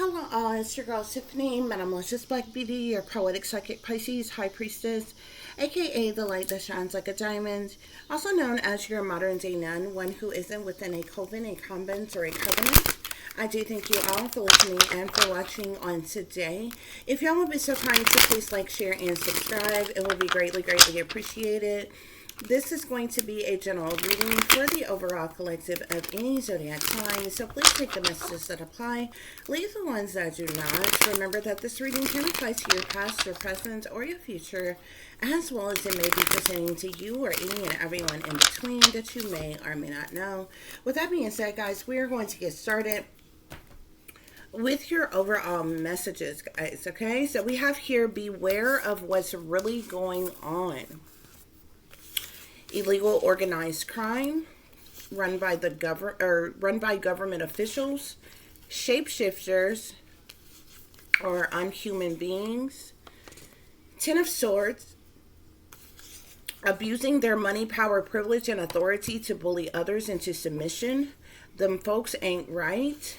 Hello, all. It's your girl Tiffany, Metamalicious Black Beauty, your poetic psychic Pisces high priestess, aka the light that shines like a diamond, also known as your modern day nun, one who isn't within a coven, a convent, or a covenant. I do thank you all for listening and for watching on today. If y'all would be so kind to please like, share, and subscribe, it would be greatly, greatly appreciated. This is going to be a general reading for the overall collective of any zodiac sign, so please take the messages that apply, leave the ones that do not. Remember that this reading can apply to your past, your present, or your future, as well as it may be pertaining to you or any and everyone in between that you may or may not know. With that being said, guys, we are going to get started with your overall messages, guys, okay? So we have here, beware of what's really going on. Illegal organized crime run by government officials, shapeshifters or unhuman beings. Ten of Swords, abusing their money, power, privilege, and authority to bully others into submission. Them folks ain't right.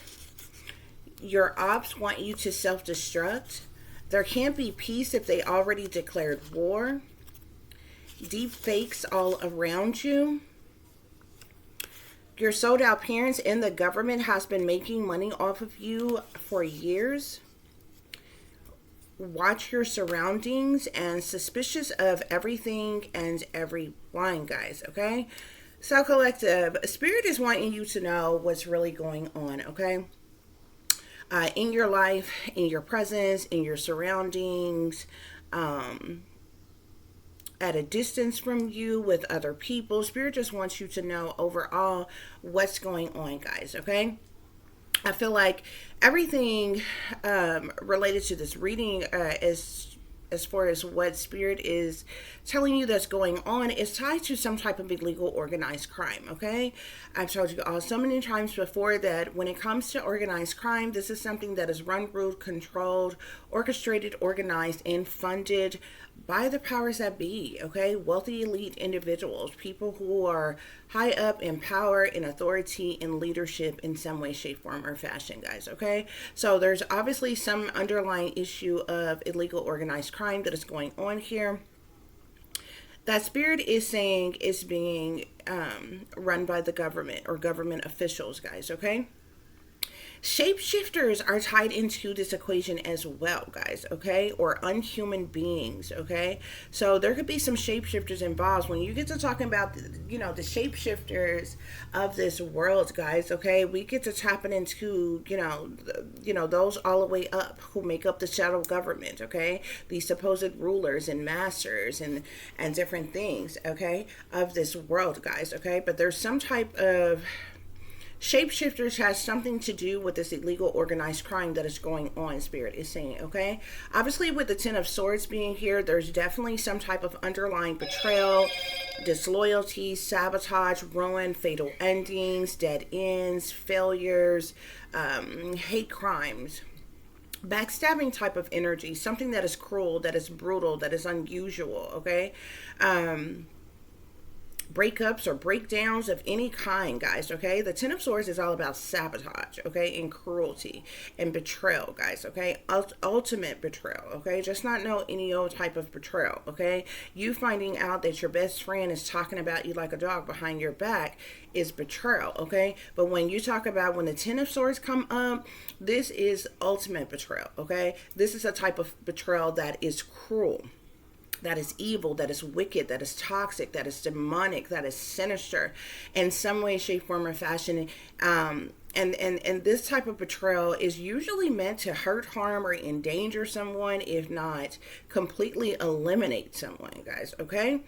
Your ops want you to self-destruct. There can't be peace if they already declared war. Deep fakes all around you. Your sold out parents and the government has been making money off of you for years. Watch your surroundings and suspicious of everything and everyone, guys, okay? So collective, Spirit is wanting you to know what's really going on, okay? In your life, in your presence, in your surroundings, at a distance from you, with other people. Spirit just wants you to know overall what's going on, guys, okay? I feel like everything related to this reading is, as far as what Spirit is telling you that's going on, is tied to some type of illegal organized crime, okay? I've told you all so many times before that when it comes to organized crime, this is something that is run, ruled, controlled, orchestrated, organized, and funded by the powers that be, okay? Wealthy elite individuals, people who are high up in power, in authority, in leadership in some way, shape, form, or fashion, guys, okay? So there's obviously some underlying issue of illegal organized crime that is going on here. That Spirit is saying is being run by the government or government officials, guys, okay? Shapeshifters are tied into this equation as well, guys, okay? Or unhuman beings, okay? So there could be some shapeshifters involved. When you get to talking about, the shapeshifters of this world, guys, okay? We get to tapping into, those all the way up who make up the shadow government, okay? These supposed rulers and masters and different things, okay? Of this world, guys, okay? But there's some type of shapeshifters has something to do with this illegal organized crime that is going on, Spirit is saying, okay? Obviously, with the Ten of Swords being here, there's definitely some type of underlying betrayal, disloyalty, sabotage, ruin, fatal endings, dead ends, failures, hate crimes, backstabbing type of energy, something that is cruel, that is brutal, that is unusual, okay? Breakups or breakdowns of any kind, guys, okay? The Ten of Swords is all about sabotage, okay? And cruelty and betrayal, guys, okay? Ultimate betrayal, okay? Just not know any old type of betrayal, okay? You finding out that your best friend is talking about you like a dog behind your back is betrayal, okay? But when you talk about when the Ten of Swords come up, this is ultimate betrayal, okay? This is a type of betrayal that is cruel, that is evil, that is wicked, that is toxic, that is demonic, that is sinister in some way, shape, form, or fashion. And this type of betrayal is usually meant to hurt, harm, or endanger someone, if not completely eliminate someone, guys, okay?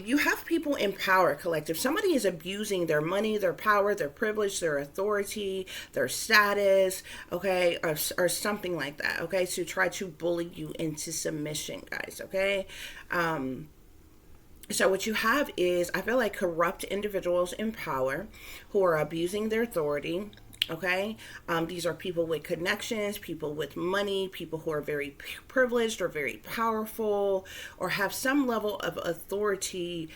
You have people in power, collective. Somebody is abusing their money, their power, their privilege, their authority, their status, okay, or something like that, okay, to try to bully you into submission, guys, okay? So what you have is, I feel like, corrupt individuals in power who are abusing their authority, okay? These are people with connections, people with money, people who are very privileged or very powerful or have some level of authority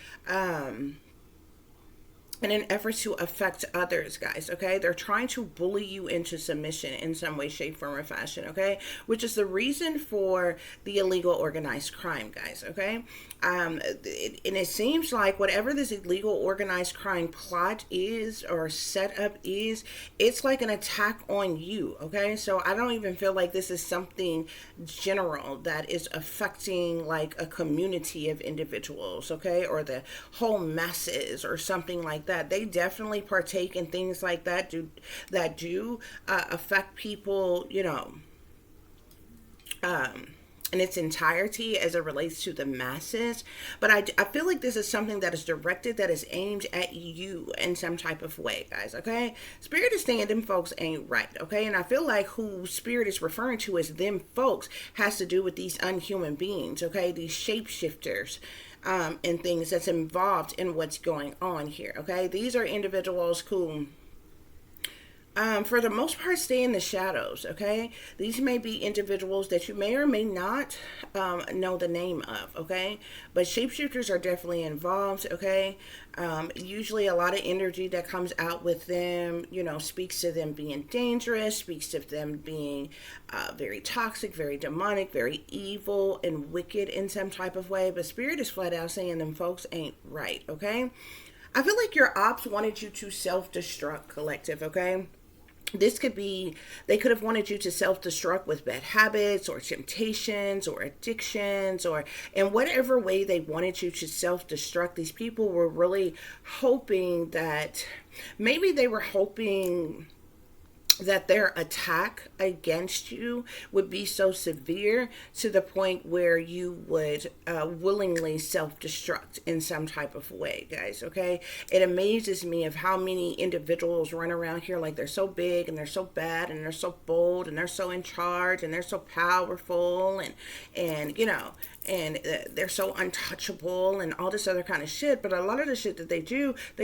in an effort to affect others, guys, okay? They're trying to bully you into submission in some way, shape, form, or fashion, okay? Which is the reason for the illegal organized crime, guys, okay? And it seems like whatever this illegal organized crime plot is or setup is, it's like an attack on you, okay? So I don't even feel like this is something general that is affecting like a community of individuals, okay? Or the whole masses or something like that. They definitely partake in things like that do affect people, in its entirety as it relates to the masses. But I feel like this is something that is directed, that is aimed at you in some type of way, guys, okay? Spirit is saying them folks ain't right, okay? And I feel like who Spirit is referring to as them folks has to do with these unhuman beings, okay? These shapeshifters. And things that's involved in what's going on here, okay? These are individuals who for the most part, stay in the shadows, okay? These may be individuals that you may or may not know the name of, okay? But shapeshifters are definitely involved, okay? Usually a lot of energy that comes out with them, speaks to them being dangerous, speaks to them being very toxic, very demonic, very evil and wicked in some type of way. But Spirit is flat out saying them folks ain't right, okay? I feel like your ops wanted you to self-destruct, collective, okay? This could be, they could have wanted you to self-destruct with bad habits or temptations or addictions, or in whatever way they wanted you to self-destruct. These people were really hoping that, maybe they were hoping that their attack against you would be so severe to the point where you would willingly self-destruct in some type of way, guys, okay? It amazes me of how many individuals run around here like they're so big and they're so bad and they're so bold and they're so in charge and they're so powerful and they're so untouchable and all this other kind of shit. But a lot of the shit that they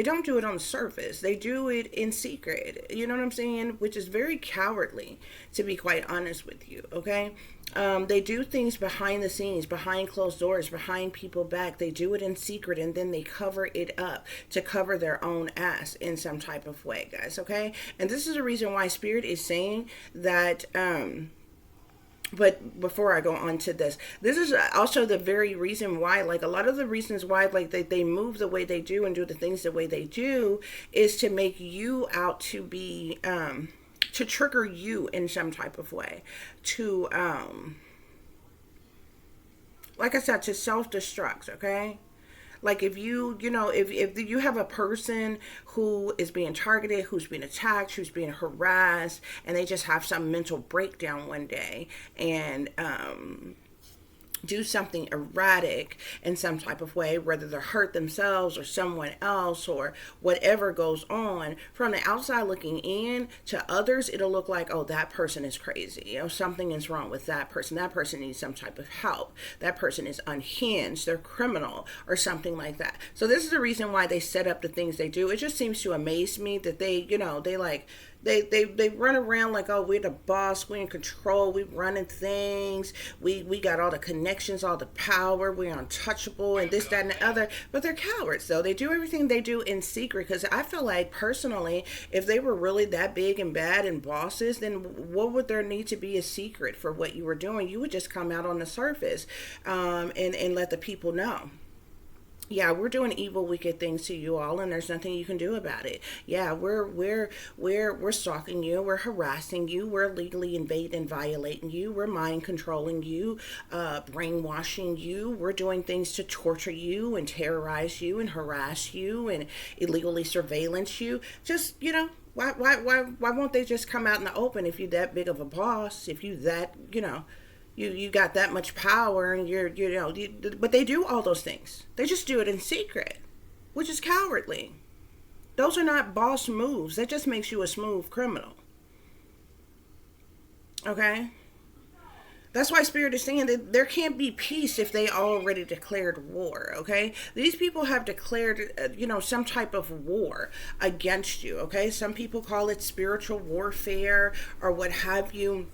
don't do it on the surface. They do it in secret. You know what I'm saying? Which is very cowardly, to be quite honest with you, okay? They do things behind the scenes, behind closed doors, behind people's back. They do it in secret and then they cover it up to cover their own ass in some type of way, guys, okay? And this is the reason why Spirit is saying that, but before I go on to this is also the very reason why, like a lot of the reasons why, like they move the way they do and do the things the way they do is to make you out to be, to trigger you in some type of way, to, like I said, to self-destruct, okay? Like if if you have a person who is being targeted, who's being attacked, who's being harassed, and they just have some mental breakdown one day and do something erratic in some type of way, whether they're hurt themselves or someone else or whatever goes on, from the outside looking in to others, it'll look like, oh, that person is crazy. Something is wrong with that person. That person needs some type of help. That person is unhinged. They're criminal or something like that. So this is the reason why they set up the things they do. It just seems to amaze me that they run around like, oh, we're the boss, we're in control, we running things, we got all the connections, all the power, we're untouchable, and this, that, and the other. But they're cowards, though. They do everything they do in secret, because I feel like, personally, if they were really that big and bad and bosses, then what would there need to be a secret for what you were doing? You would just come out on the surface and let the people know. Yeah, we're doing evil, wicked things to you all, and there's nothing you can do about it. Yeah, we're stalking you, we're harassing you, we're illegally invading and violating you, we're mind controlling you, brainwashing you, we're doing things to torture you and terrorize you and harass you and illegally surveillance you. Just, why won't they just come out in the open if you're that big of a boss, if you that, you got that much power and but they do all those things. They just do it in secret, which is cowardly. Those are not boss moves. That just makes you a smooth criminal. Okay? That's why Spirit is saying that there can't be peace if they already declared war, okay? These people have declared, some type of war against you, okay? Some people call it spiritual warfare or what have you.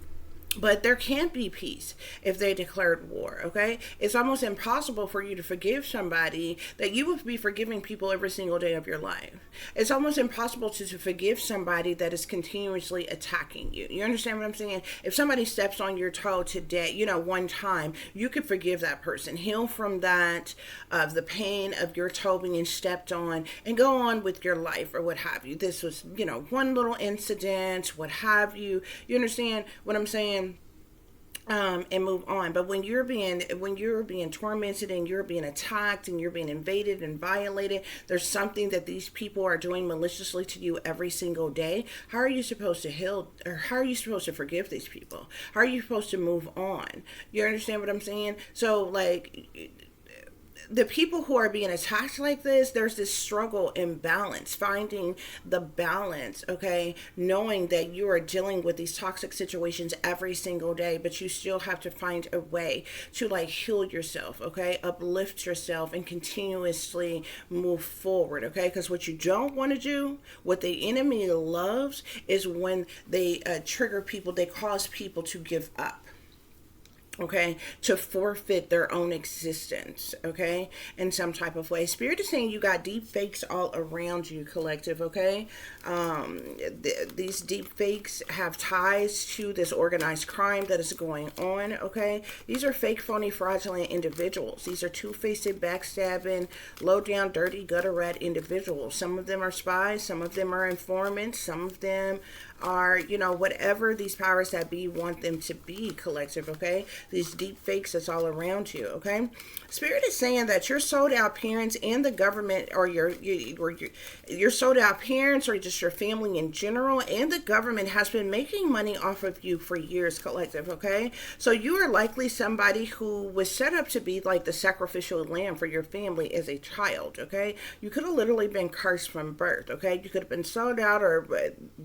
But there can't be peace if they declared war, okay? It's almost impossible for you to forgive somebody that you would be forgiving people every single day of your life. It's almost impossible to forgive somebody that is continuously attacking you. You understand what I'm saying? If somebody steps on your toe today, one time, you could forgive that person, heal from that, of the pain of your toe being stepped on, and go on with your life or what have you. This was, one little incident, what have you. You understand what I'm saying? And move on. But when you're being tormented and you're being attacked and you're being invaded and violated, there's something that these people are doing maliciously to you every single day. How are you supposed to heal, or how are you supposed to forgive these people? How are you supposed to move on? You understand what I'm saying? So like, the people who are being attacked like this, there's this struggle in balance, finding the balance, okay? Knowing that you are dealing with these toxic situations every single day, but you still have to find a way to like heal yourself, okay? Uplift yourself and continuously move forward, okay? Because what you don't want to do, what the enemy loves, is when they trigger people, they cause people to give up. Okay, to forfeit their own existence, okay, in some type of way. Spirit is saying you got deep fakes all around you, collective, okay? These deep fakes have ties to this organized crime that is going on, okay? These are fake, phony, fraudulent individuals. These are two-faced, backstabbing, low-down, dirty, gutter-rat individuals. Some of them are spies, some of them are informants, some of them are, whatever these powers that be want them to be, collective, okay? These deep fakes that's all around you, okay? Spirit is saying that your sold out parents and the government, or your sold out parents, or just your family in general, and the government has been making money off of you for years, collective, okay? So you are likely somebody who was set up to be like the sacrificial lamb for your family as a child, okay? You could have literally been cursed from birth, okay? You could have been sold out, or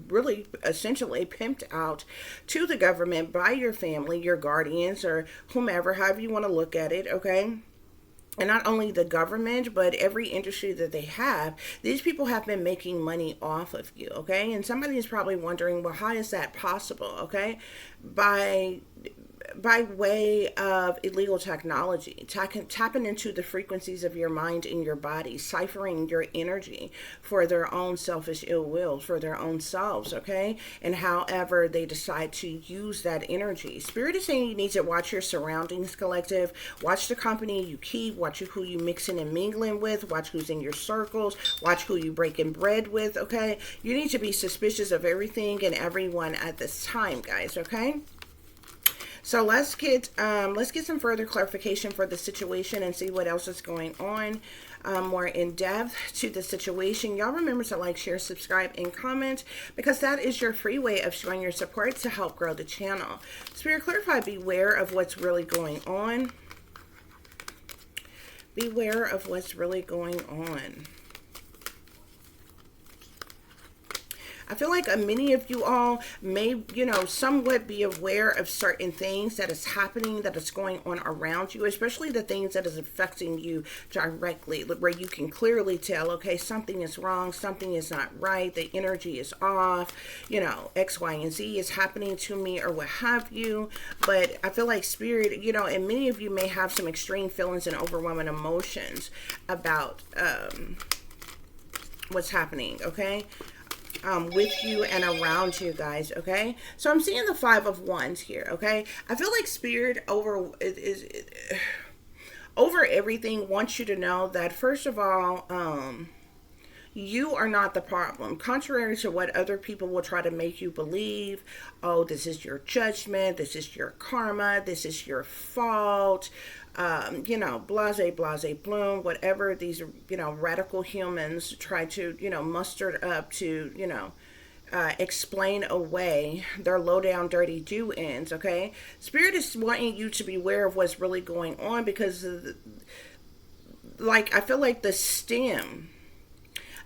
really essentially pimped out to the government by your family, your guardians, or whomever, however you want to look at it, okay? And not only the government, but every industry that they have, these people have been making money off of you, okay? And somebody is probably wondering, well, how is that possible, okay? By way of illegal technology, tapping into the frequencies of your mind and your body, ciphering your energy for their own selfish ill will, for their own selves, okay? And however they decide to use that energy. Spirit is saying you need to watch your surroundings, collective. Watch the company you keep. Watch who you mixing and mingling with. Watch who's in your circles. Watch who you breaking bread with, okay? You need to be suspicious of everything and everyone at this time, guys, okay? So let's get some further clarification for the situation and see what else is going on more in depth to the situation. Y'all remember to like, share, subscribe, and comment, because that is your free way of showing your support to help grow the channel. Spirit clarify, beware of what's really going on. Beware of what's really going on. I feel like many of you all may, somewhat be aware of certain things that is happening, that is going on around you, especially the things that is affecting you directly, where you can clearly tell, okay, something is wrong, something is not right, the energy is off, X, Y, and Z is happening to me, or what have you. But I feel like Spirit, and many of you may have some extreme feelings and overwhelming emotions about what's happening, okay? With you and around you, guys, okay? So I'm seeing the 5 of Wands here, okay? I feel like Spirit over everything wants you to know that, first of all, you are not the problem. Contrary to what other people will try to make you believe, oh, this is your judgment, this is your karma, this is your fault, blase, bloom, whatever these, radical humans try to, muster up to, explain away their low down, dirty do ends, okay? Spirit is wanting you to be aware of what's really going on, because, I feel like the stem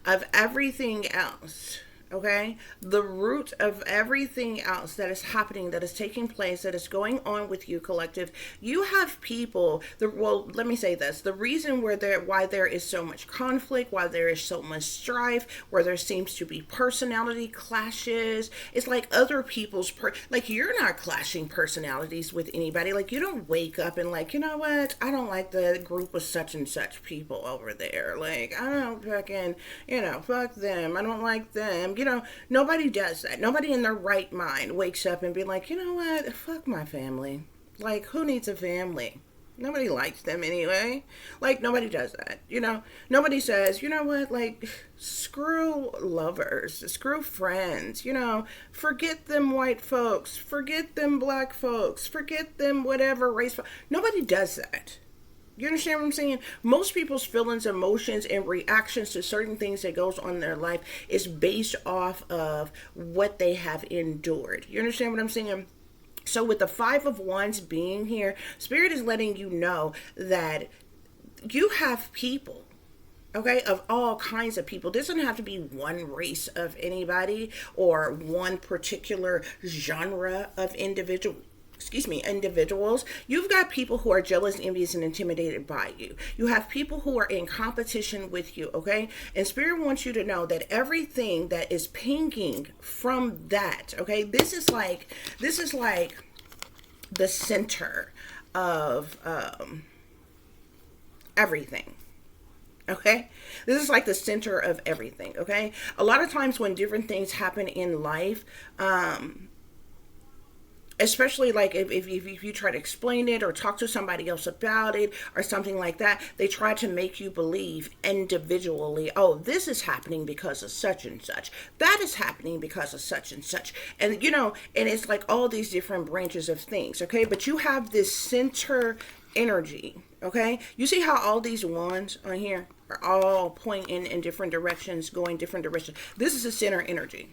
of everything else, Okay, the root of everything else that is happening, that is taking place, that is going on with you, collective. You have people. Well, let me say this: the reason why there is so much conflict, why there is so much strife, where there seems to be personality clashes, is like other people's like you're not clashing personalities with anybody. Like you don't wake up and like, you know what? I don't like the group of such and such people over there. Like I don't fucking, fuck them. I don't like them. Nobody does that. Nobody in their right mind wakes up and be like, you know what? Fuck my family. Like, who needs a family? Nobody likes them anyway. Like, nobody does that. Nobody says, you know what? Like, screw lovers. Screw friends. Forget them white folks. Forget them black folks. Forget them whatever race folks. Nobody does that. You understand what I'm saying? Most people's feelings, emotions, and reactions to certain things that goes on in their life is based off of what they have endured. You understand what I'm saying? So with the Five of Wands being here, Spirit is letting you know that you have people, okay, of all kinds of people. This doesn't have to be one race of anybody or one particular genre of individuals. You've got people who are jealous, envious, and intimidated by you. You have people who are in competition with you, okay? And Spirit wants you to know that everything that is pinging from that, okay? This is like the center of everything. Okay, this is like the center of everything. Okay, a lot of times when different things happen in life, especially like if you try to explain it or talk to somebody else about it or something like that, they try to make you believe individually, oh, this is happening because of such and such, that is happening because of such and such, and and it's like all these different branches of things. Okay, but you have this center energy. Okay, you see how all these wands on here are all pointing in different directions, going different directions. This is the center energy.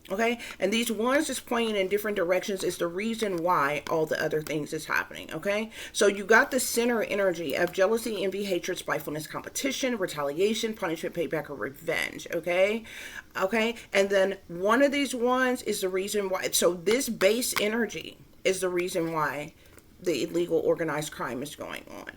Okay, and these ones just pointing in different directions is the reason why all the other things is happening. Okay, so you got the center energy of jealousy, envy, hatred, spitefulness, competition, retaliation, punishment, payback, or revenge. Okay, and then one of these ones is the reason why. So this base energy is the reason why the illegal organized crime is going on.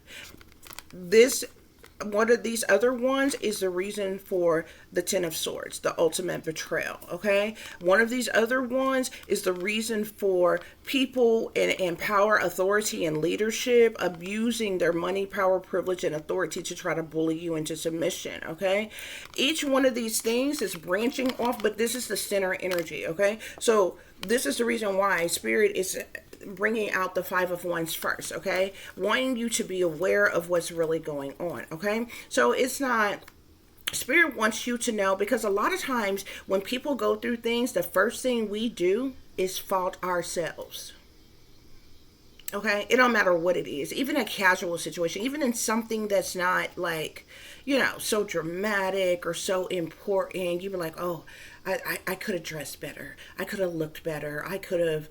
One of these other ones is the reason for the Ten of Swords, the ultimate betrayal, okay? One of these other ones is the reason for people in power, authority, and leadership abusing their money, power, privilege, and authority to try to bully you into submission, okay? Each one of these things is branching off, but this is the center energy, okay? So this is the reason why Spirit is bringing out the Five of Wands first, okay? Wanting you to be aware of what's really going on, okay? So it's not, Spirit wants you to know, because a lot of times when people go through things, the first thing we do is fault ourselves. Okay, it don't matter what it is, even a casual situation, even in something that's not like, so dramatic or so important, you be like, oh, I could have dressed better. I could have looked better. I could have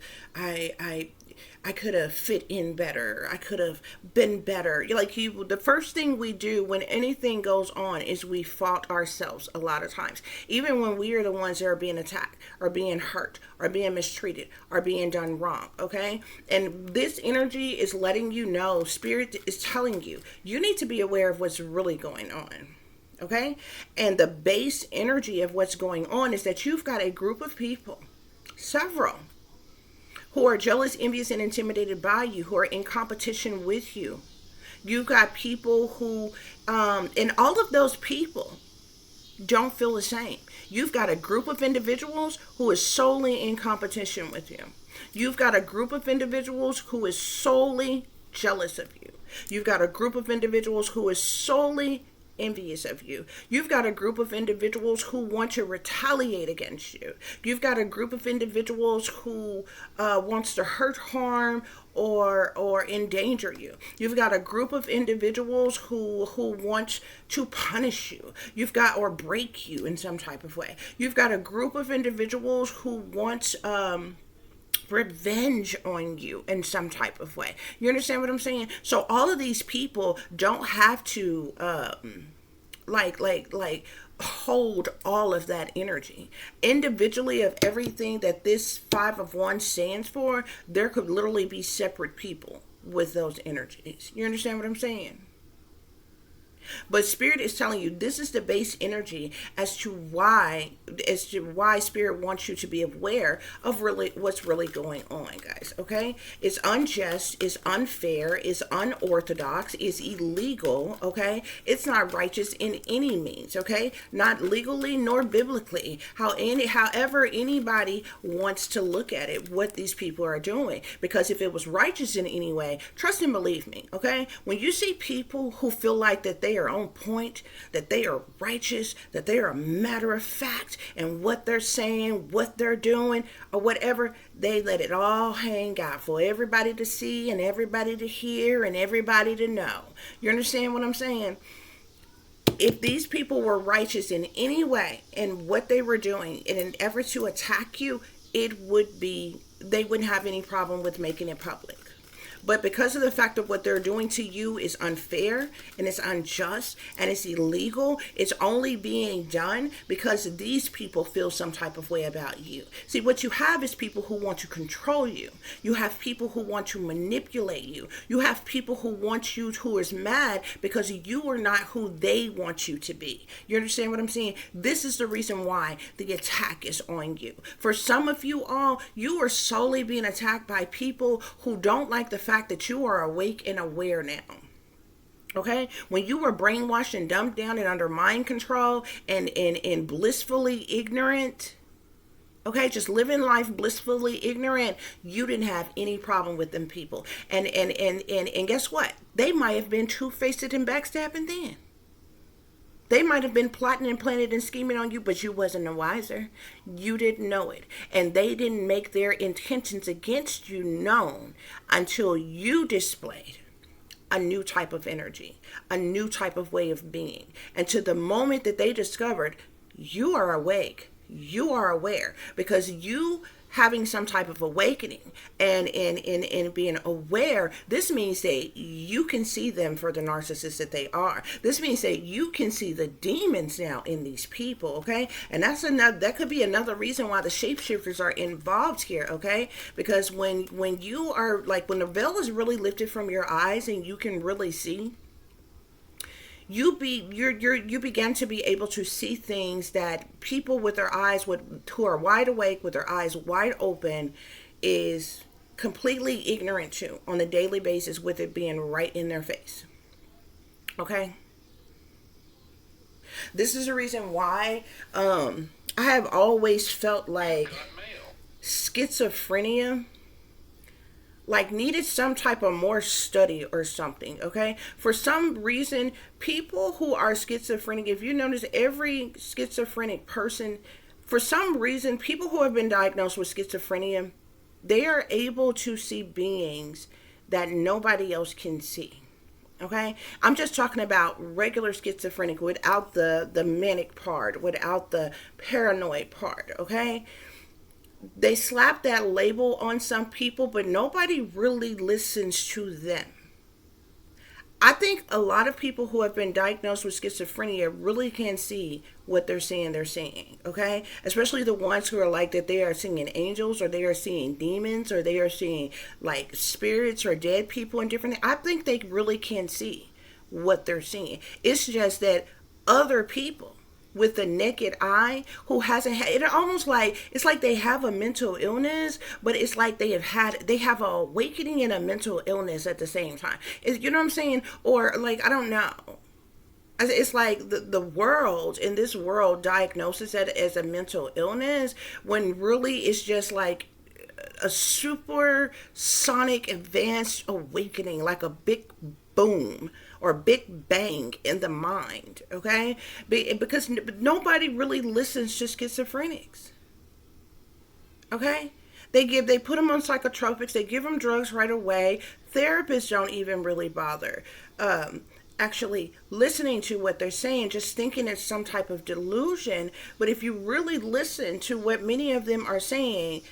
fit in better. I could have been better. The first thing we do when anything goes on is we fault ourselves a lot of times. Even when we are the ones that are being attacked or being hurt or being mistreated or being done wrong, okay? And this energy is letting you know, Spirit is telling you, you need to be aware of what's really going on. Okay? And the base energy of what's going on is that you've got a group of people, several, who are jealous, envious, and intimidated by you, who are in competition with you. You've got people who, and all of those people don't feel the same. You've got a group of individuals who is solely in competition with you. You've got a group of individuals who is solely jealous of you. You've got a group of individuals who is solely envious of you. You've got a group of individuals who want to retaliate against you. You've got a group of individuals who wants to hurt, harm, or endanger you. You've got a group of individuals who want to punish you. You've got, or break you in some type of way. You've got a group of individuals who want revenge on you in some type of way. You understand what I'm saying? So all of these people don't have to hold all of that energy. Individually, of everything that this Five of Wands stands for, there could literally be separate people with those energies. You understand what I'm saying? But Spirit is telling you this is the base energy as to why Spirit wants you to be aware of really what's really going on, guys. Okay, it's unjust, it's unfair, it's unorthodox, it's illegal. Okay, it's not righteous in any means. Okay, not legally nor biblically. However anybody wants to look at it, what these people are doing. Because if it was righteous in any way, trust and believe me. Okay, when you see people who feel like that they are on point, that they are righteous, that they are a matter of fact, and what they're saying, what they're doing, or whatever, they let it all hang out for everybody to see and everybody to hear and everybody to know. You understand what I'm saying? If these people were righteous in any way in what they were doing in an effort to attack you, they wouldn't have any problem with making it public. But because of the fact of what they're doing to you is unfair and it's unjust and it's illegal, it's only being done because these people feel some type of way about you. See, what you have is people who want to control you. You have people who want to manipulate you. You have people who is mad because you are not who they want you to be. You understand what I'm saying? This is the reason why the attack is on you. For some of you all, you are solely being attacked by people who don't like the fact that you are awake and aware now. Okay, when you were brainwashed and dumbed down and under mind control and blissfully ignorant, okay, just living life blissfully ignorant, you didn't have any problem with them people. And guess what? They might have been two-faced and backstabbing then. They might have been plotting and planning and scheming on you, but you wasn't the wiser. You didn't know it. And they didn't make their intentions against you known until you displayed a new type of energy, a new type of way of being. And to the moment that they discovered you are awake, you are aware, because you having some type of awakening and being aware, this means that you can see them for the narcissists that they are. This means that you can see the demons now in these people, okay? And that could be another reason why the shapeshifters are involved here, okay? Because when you are like, when the veil is really lifted from your eyes and you can really see, you began to be able to see things that people with their eyes who are wide awake with their eyes wide open is completely ignorant to on a daily basis, with it being right in their face. Okay, this is the reason why I have always felt like schizophrenia needed some type of more study or something. Okay, for some reason, people who are schizophrenic, if you notice, every schizophrenic person, for some reason, people who have been diagnosed with schizophrenia, they are able to see beings that nobody else can see. Okay, I'm just talking about regular schizophrenic without the manic part, without the paranoid part. Okay, they slap that label on some people, but nobody really listens to them. I think a lot of people who have been diagnosed with schizophrenia really can see what they're saying, okay? Especially the ones who are like that they are seeing angels, or they are seeing demons, or they are seeing like spirits or dead people and different things. I think they really can see what they're seeing. It's just that other people with the naked eye who hasn't had it, almost like it's like they have a mental illness, but it's like they have a awakening and a mental illness at the same time. You know what I'm saying? Or like, I don't know. It's like the world, in this world, diagnoses it as a mental illness, when really it's just like a super sonic advanced awakening, like a big boom or big bang in the mind, okay? Because nobody really listens to schizophrenics, okay? They put them on psychotropics, they give them drugs right away. Therapists don't even really bother actually listening to what they're saying, just thinking it's some type of delusion. But if you really listen to what many of them are saying,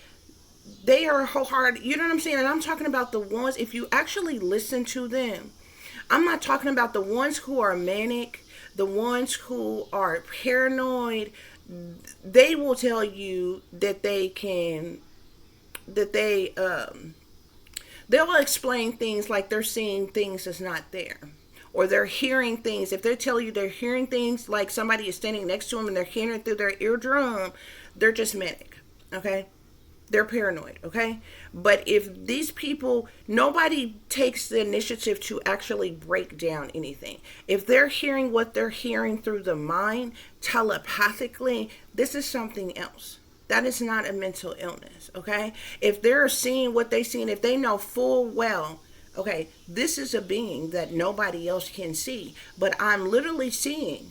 they are wholehearted. You know what I'm saying? And I'm talking about the ones, if you actually listen to them, I'm not talking about the ones who are manic, the ones who are paranoid, they will tell you that they'll explain things like they're seeing things that's not there, or they're hearing things. If they tell you they're hearing things like somebody is standing next to them and they're hearing it through their eardrum, they're just manic. Okay, they're paranoid. Okay, but if these people, nobody takes the initiative to actually break down anything. If they're hearing what they're hearing through the mind telepathically, this is something else. That is not a mental illness. Okay, if they're seeing what they see, and if they know full well, okay, this is a being that nobody else can see, but I'm literally seeing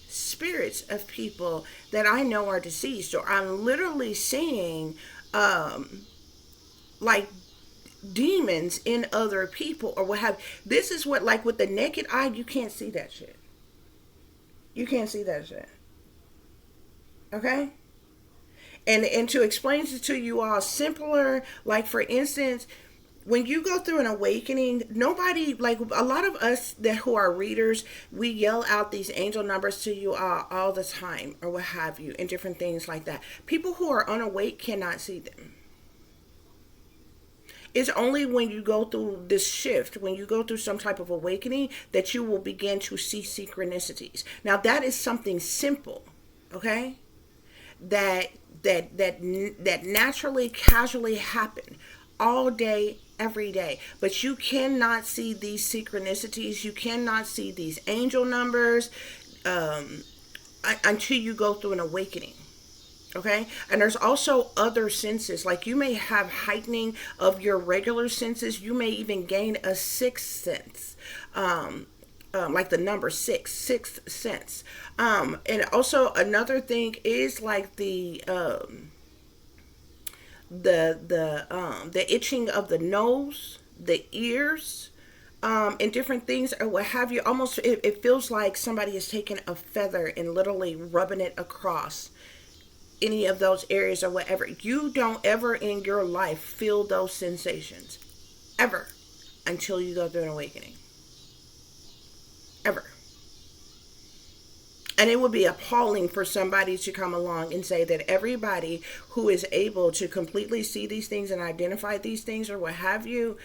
spirits of people that I know are deceased, or I'm literally seeing like demons in other people, or what have. This is what, like, with the naked eye, you can't see that shit. You can't see that shit. Okay? And to explain it to you all simpler, like, for instance, when you go through an awakening, nobody, like, a lot of us that who are readers, we yell out these angel numbers to you all the time, or what have you, and different things like that. People who are unawake cannot see them. It's only when you go through this shift, when you go through some type of awakening, that you will begin to see synchronicities. Now, that is something simple, okay? That naturally, casually happen all day, every day. But you cannot see these synchronicities. You cannot see these angel numbers until you go through an awakening. Okay? And there's also other senses. Like, you may have heightening of your regular senses. You may even gain a sixth sense. Like the number sixth sense. And also another thing is like the itching of the nose, the ears, and different things, or what have you. Almost, it feels like somebody is taking a feather and literally rubbing it across any of those areas or whatever. You don't ever in your life feel those sensations, ever, until you go through an awakening. Ever. And it would be appalling for somebody to come along and say that everybody who is able to completely see these things and identify these things, or what have you,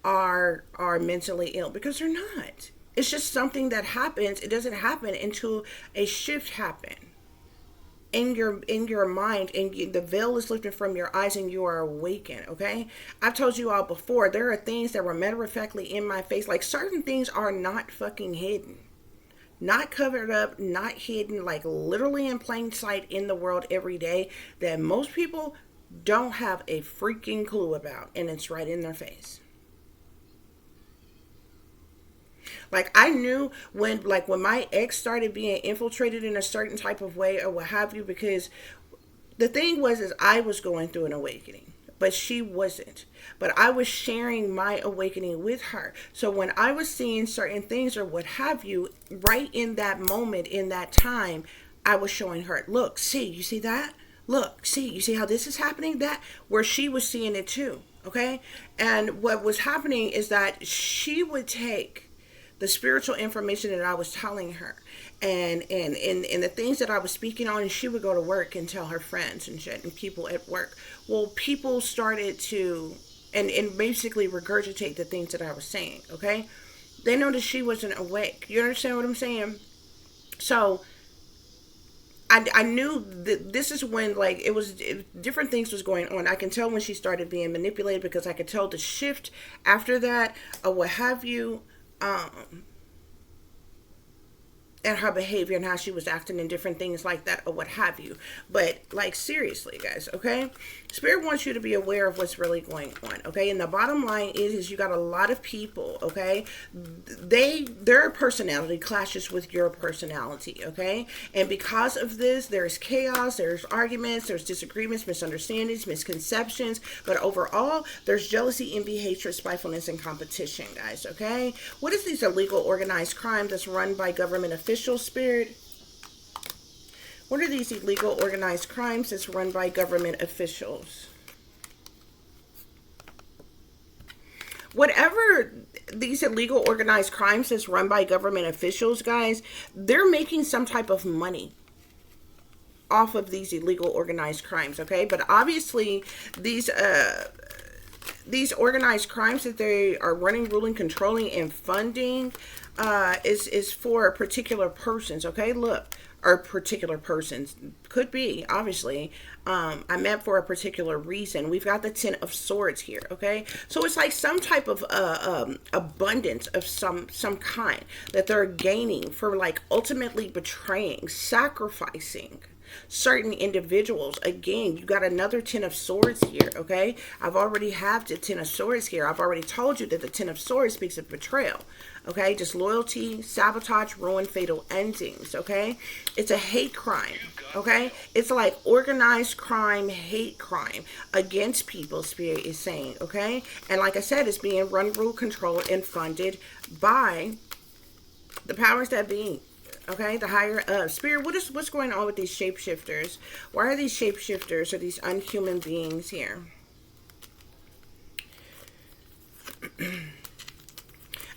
are mentally ill, because they're not. It's just something that happens. It doesn't happen until a shift happens in your mind, and the veil is lifted from your eyes and you are awakened. Okay, I've told you all before, there are things that were matter-of-factly in my face. Like, certain things are not fucking hidden, not covered up, not hidden, like literally in plain sight in the world every day, that most people don't have a freaking clue about, and it's right in their face. Like, I knew when my ex started being infiltrated in a certain type of way, or what have you, because the thing was, is I was going through an awakening, but she wasn't. But I was sharing my awakening with her. So when I was seeing certain things, or what have you, right in that moment, in that time, I was showing her, look, see, you see that? Look, see, you see how this is happening? That, where she was seeing it too. Okay? And what was happening is that she would take the spiritual information that I was telling her, and the things that I was speaking on, and she would go to work and tell her friends and shit, and people at work. Well, people started to and basically regurgitate the things that I was saying. Okay, they noticed she wasn't awake. You understand what I'm saying? So I knew that this is when, like, different things was going on. I can tell when she started being manipulated, because I could tell the shift after that, or what have you. And her behavior and how she was acting and different things like that, or what have you. But, like, seriously, guys, okay? Spirit wants you to be aware of what's really going on, okay? And the bottom line is you got a lot of people, okay? Their personality clashes with your personality, okay? And because of this, there's chaos, there's arguments, there's disagreements, misunderstandings, misconceptions. But overall, there's jealousy, envy, hatred, spitefulness, and competition, guys, okay? What is these illegal organized crimes that's run by government officials? Spirit, what are these illegal organized crimes that's run by government officials? Whatever these illegal organized crimes that's run by government officials, guys, they're making some type of money off of these illegal organized crimes, okay? But obviously, these organized crimes that they are running, ruling, controlling, and funding is for particular persons, okay? Look, or particular persons, could be, obviously. I meant for a particular reason. We've got the Ten of Swords here, okay? So it's like some type of abundance of some kind that they're gaining for, like, ultimately betraying, sacrificing certain individuals. Again, you got another Ten of Swords here, okay? I've already have the Ten of Swords here. I've already told you that the Ten of Swords speaks of betrayal, okay? Disloyalty, sabotage, ruin, fatal endings, okay? It's a hate crime, okay? It's like organized crime, hate crime against people, Spirit is saying, okay? And like I said, it's being run, ruled, controlled, and funded by the powers that be. Okay, the higher Spirit, what's going on with these shapeshifters? Why are these shapeshifters or these unhuman beings here?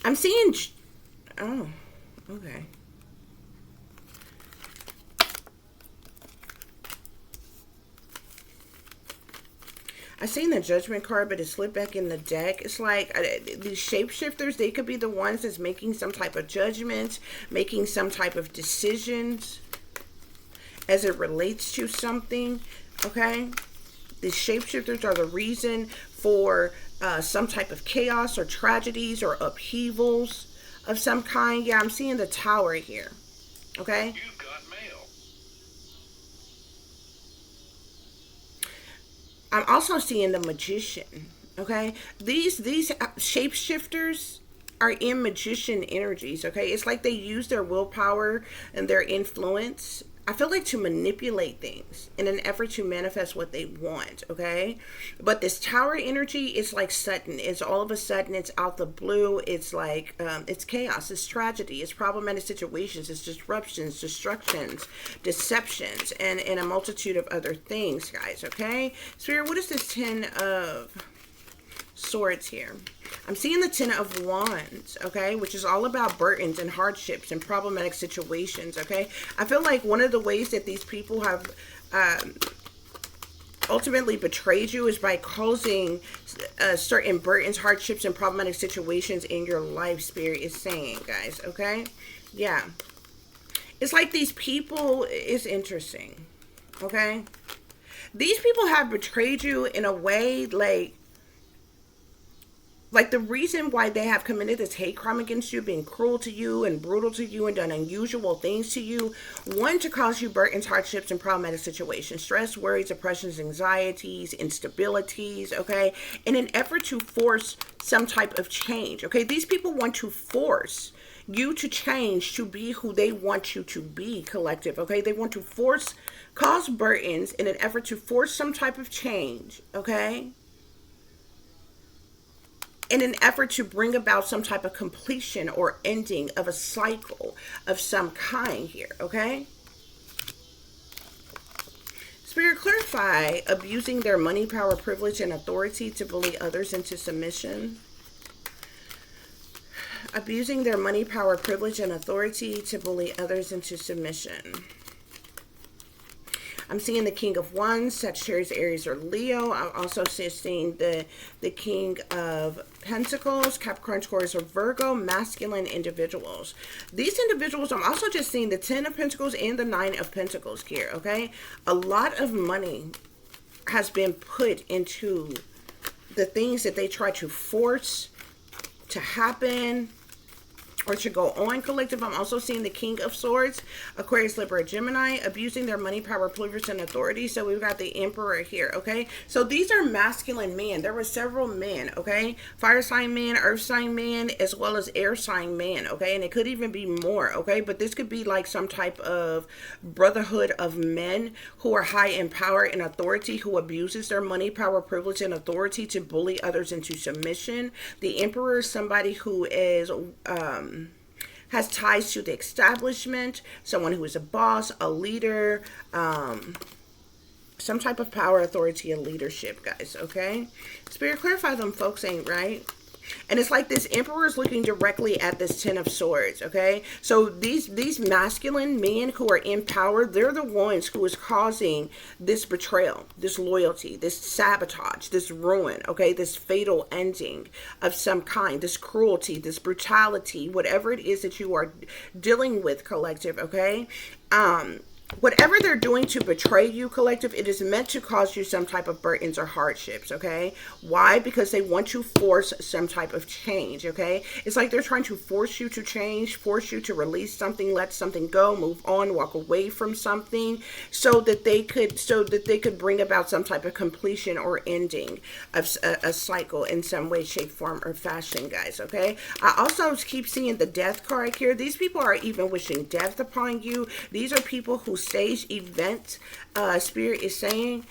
I'm seeing... Oh, okay. I seen the Judgment card, but it slipped back in the deck. It's like these shapeshifters, they could be the ones that's making some type of judgments, making some type of decisions as it relates to something, okay? These shapeshifters are the reason for some type of chaos or tragedies or upheavals of some kind. Yeah, I'm seeing the Tower here, okay? You've got mail. I'm also seeing the Magician, okay? These shapeshifters are in magician energies, okay? It's like they use their willpower and their influence, I feel like, to manipulate things in an effort to manifest what they want, okay? But this Tower energy is like sudden. It's all of a sudden, it's out the blue. It's like, it's chaos, it's tragedy, it's problematic situations, it's disruptions, destructions, deceptions, and a multitude of other things, guys, okay? Spirit, what is this Ten of Swords here? I'm seeing the Ten of Wands, okay, which is all about burdens and hardships and problematic situations, okay? I feel like one of the ways that these people have ultimately betrayed you is by causing certain burdens, hardships, and problematic situations in your life, Spirit is saying, guys, okay? Yeah. It's like these people, is interesting, okay? These people have betrayed you in a way, like the reason why they have committed this hate crime against you, being cruel to you and brutal to you and done unusual things to you, one, to cause you burdens, hardships, and problematic situations, stress, worries, depressions, anxieties, instabilities, okay, in an effort to force some type of change, okay? These people want to force you to change to be who they want you to be, collective, okay? They want to cause burdens in an effort to force some type of change, okay? In an effort to bring about some type of completion or ending of a cycle of some kind here, okay? Spirit, clarify abusing their money, power, privilege, and authority to bully others into submission. Abusing their money, power, privilege, and authority to bully others into submission. I'm seeing the King of Wands, Sagittarius, Aries, or Leo. I'm also seeing the King of Pentacles, Capricorn, Taurus, or Virgo, masculine individuals. These individuals, I'm also just seeing the Ten of Pentacles and the Nine of Pentacles here, okay? A lot of money has been put into the things that they try to force to happen or to go on, collective. I'm also seeing the King of Swords, Aquarius, Libra, Gemini, abusing their money, power, privilege, and authority. So we've got the Emperor here, okay? So these are masculine men. There were several men, okay? Fire sign men, earth sign men, as well as air sign men, okay? And it could even be more, okay? But this could be like some type of brotherhood of men who are high in power and authority, who abuses their money, power, privilege, and authority to bully others into submission. The Emperor is somebody who is has ties to the establishment, someone who is a boss, a leader, some type of power, authority, and leadership, guys, okay? Spirit, clarify them folks ain't right. And it's like this Emperor is looking directly at this Ten of Swords, okay? So these masculine men who are in power, they're the ones who is causing this betrayal, this loyalty, this sabotage, this ruin, okay? This fatal ending of some kind, this cruelty, this brutality, whatever it is that you are dealing with, collective, okay? Whatever they're doing to betray you, collective, it is meant to cause you some type of burdens or hardships, okay? Why? Because they want to force some type of change, okay? It's like they're trying to force you to change, force you to release something, let something go, move on, walk away from something, so that they could bring about some type of completion or ending of a cycle in some way, shape, form, or fashion, guys, okay? I also keep seeing the Death card here. These people are even wishing death upon you. These are people who stage event, Spirit is saying,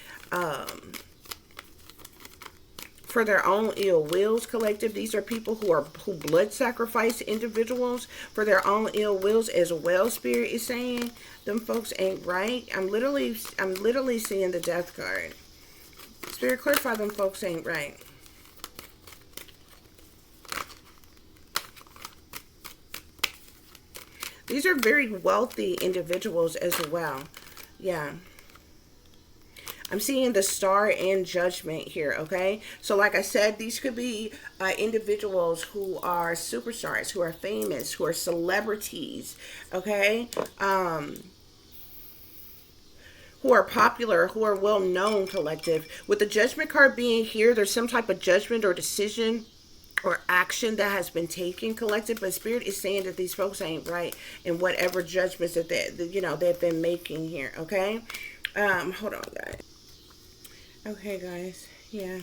for their own ill wills, collective. These are people who blood sacrifice individuals for their own ill wills as well, Spirit is saying. Them folks ain't right. I'm literally seeing the Death card. Spirit, clarify, them folks ain't right. These are very wealthy individuals as well. Yeah. I'm seeing the Star and Judgment here, okay? So like I said, these could be individuals who are superstars, who are famous, who are celebrities, okay? Who are popular, who are well-known, collective. With the Judgment card being here, there's some type of judgment or decision or action that has been taken, collective, but Spirit is saying that these folks ain't right in whatever judgments that they've been making here, okay? Hold on, guys. Okay, guys, yeah.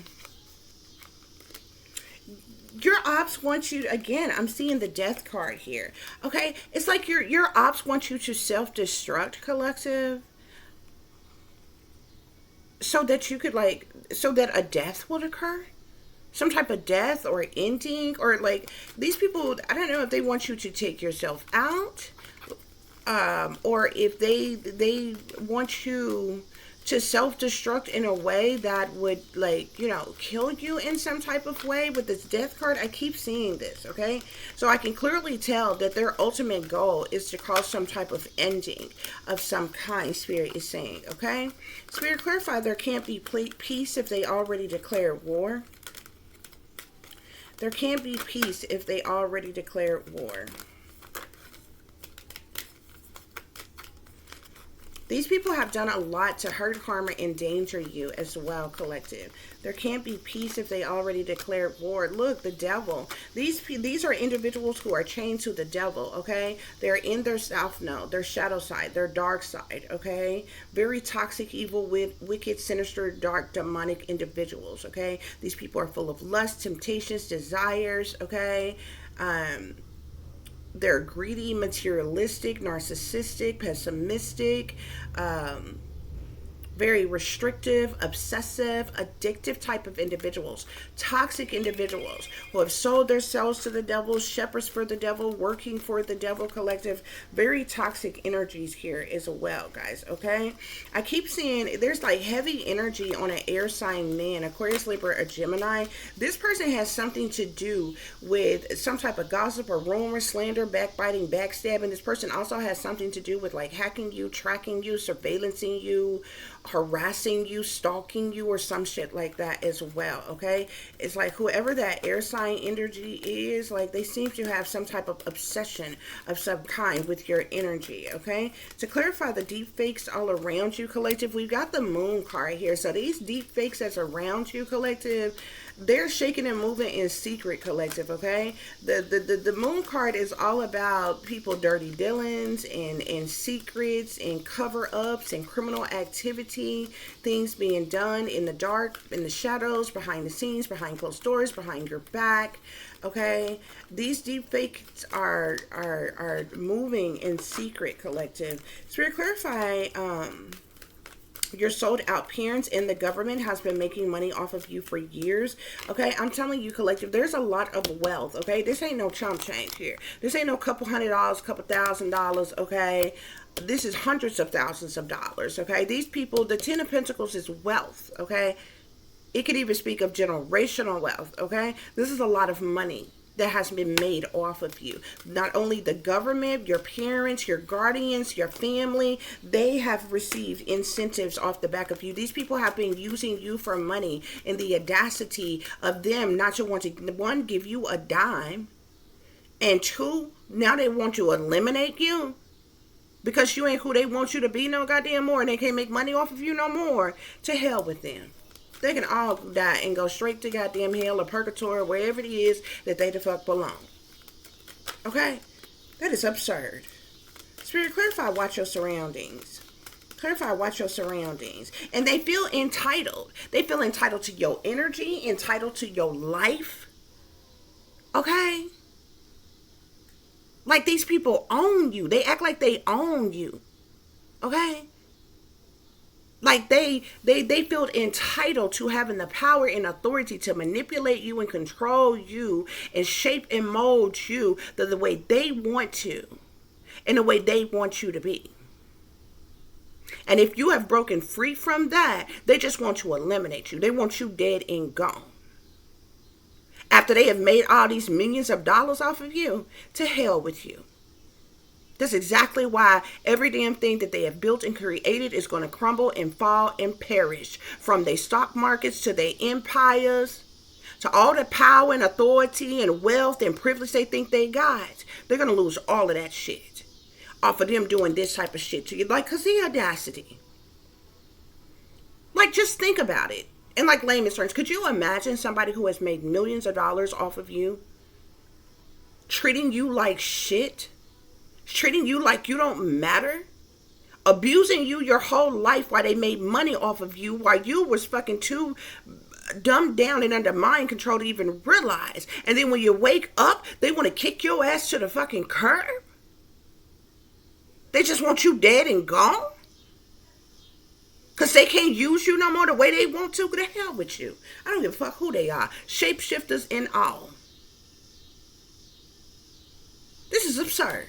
Your ops want you, again, I'm seeing the Death card here, okay? It's like your ops want you to self-destruct, collective, so that you could, so that a death would occur. Some type of death or ending, or like these people, I don't know if they want you to take yourself out, or if they want you to self-destruct in a way that would, kill you in some type of way. With this Death card, I keep seeing this, okay? So I can clearly tell that their ultimate goal is to cause some type of ending of some kind, Spirit is saying, okay? Spirit, clarify, there can't be peace if they already declared war. There can't be peace if they already declared war. These people have done a lot to hurt, harm, or endanger you as well, collective. There can't be peace if they already declared war. Look, the devil. These are individuals who are chained to the devil, okay? They're in their south node, their shadow side, their dark side, okay? Very toxic, evil, wicked, sinister, dark, demonic individuals, okay? These people are full of lust, temptations, desires, okay? They're greedy, materialistic, narcissistic, pessimistic, very restrictive, obsessive, addictive type of individuals. Toxic individuals who have sold themselves to the devil, shepherds for the devil, working for the devil, collective. Very toxic energies here as well, guys, okay? I keep seeing there's like heavy energy on an air sign man, Aquarius, Libra, or Gemini. This person has something to do with some type of gossip or rumor, slander, backbiting, backstabbing. This person also has something to do with like hacking you, tracking you, surveillancing you, harassing you, stalking you, or some shit like that as well, okay? It's like whoever that air sign energy is, like they seem to have some type of obsession of some kind with your energy, okay? To clarify the deep fakes all around you, collective, we've got the Moon card here. So these deep fakes that's around you, collective, they're shaking and moving in secret, collective, okay? The Moon card is all about people dirty dealings and secrets and cover-ups and criminal activity, things being done in the dark, in the shadows, behind the scenes, behind closed doors, behind your back, okay? These deep fakes are moving in secret, collective. Spirit, clarify, your sold out parents in the government has been making money off of you for years, okay? I'm telling you, collective, there's a lot of wealth, okay? This ain't no chump change here. This ain't no couple $100s, couple $1,000s, okay? This is hundreds of thousands of dollars, okay? These people, the Ten of Pentacles is wealth, okay? It could even speak of generational wealth, okay? This is a lot of money that has been made off of you. Not only the government, your parents, your guardians, your family, they have received incentives off the back of you. These people have been using you for money, and the audacity of them not to want to, one, give you a dime, and two, now they want to eliminate you because you ain't who they want you to be no goddamn more, and they can't make money off of you no more. To hell with them. They can all die and go straight to goddamn hell or purgatory or wherever it is that they the fuck belong. Okay? That is absurd. Spirit, clarify, watch your surroundings. Clarify, watch your surroundings. And they feel entitled. They feel entitled to your energy, entitled to your life. Okay? Like these people own you. They act like they own you. Okay? Like they feel entitled to having the power and authority to manipulate you and control you and shape and mold you the way they want to, in the way they want you to be. And if you have broken free from that, they just want to eliminate you. They want you dead and gone. After they have made all these millions of dollars off of you, to hell with you. That's exactly why every damn thing that they have built and created is going to crumble and fall and perish. From their stock markets to their empires, to all the power and authority and wealth and privilege they think they got. They're going to lose all of that shit off of them doing this type of shit to you. Like, because the audacity. Like, just think about it. In like layman's terms, could you imagine somebody who has made millions of dollars off of you treating you like shit? Treating you like you don't matter, abusing you your whole life while they made money off of you, while you was fucking too dumbed down and under mind control to even realize. And then when you wake up, they want to kick your ass to the fucking curb. They just want you dead and gone because they can't use you no more the way they want to. Get the hell with you. I don't give a fuck who they are, shapeshifters and all. This is absurd.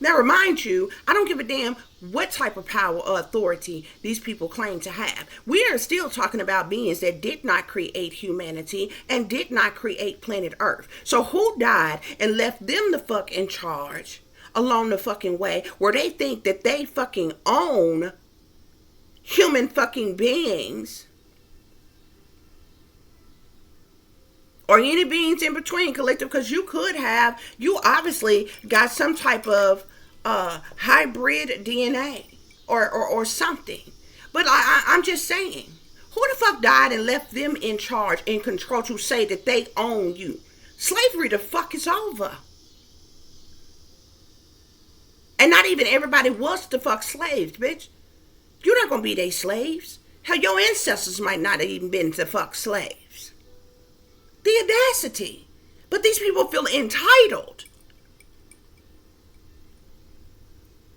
Now, remind you, I don't give a damn what type of power or authority these people claim to have. We are still talking about beings that did not create humanity and did not create planet Earth. So who died and left them the fuck in charge along the fucking way where they think that they fucking own human fucking beings? Or any beings in between, collective, because you obviously got some type of hybrid DNA or something. But I'm just saying, who the fuck died and left them in charge, in control, to say that they own you? Slavery the fuck is over. And not even everybody was the fuck slaves, bitch. You're not gonna be their slaves. Hell, your ancestors might not have even been the fuck slaves. The audacity. But these people feel entitled.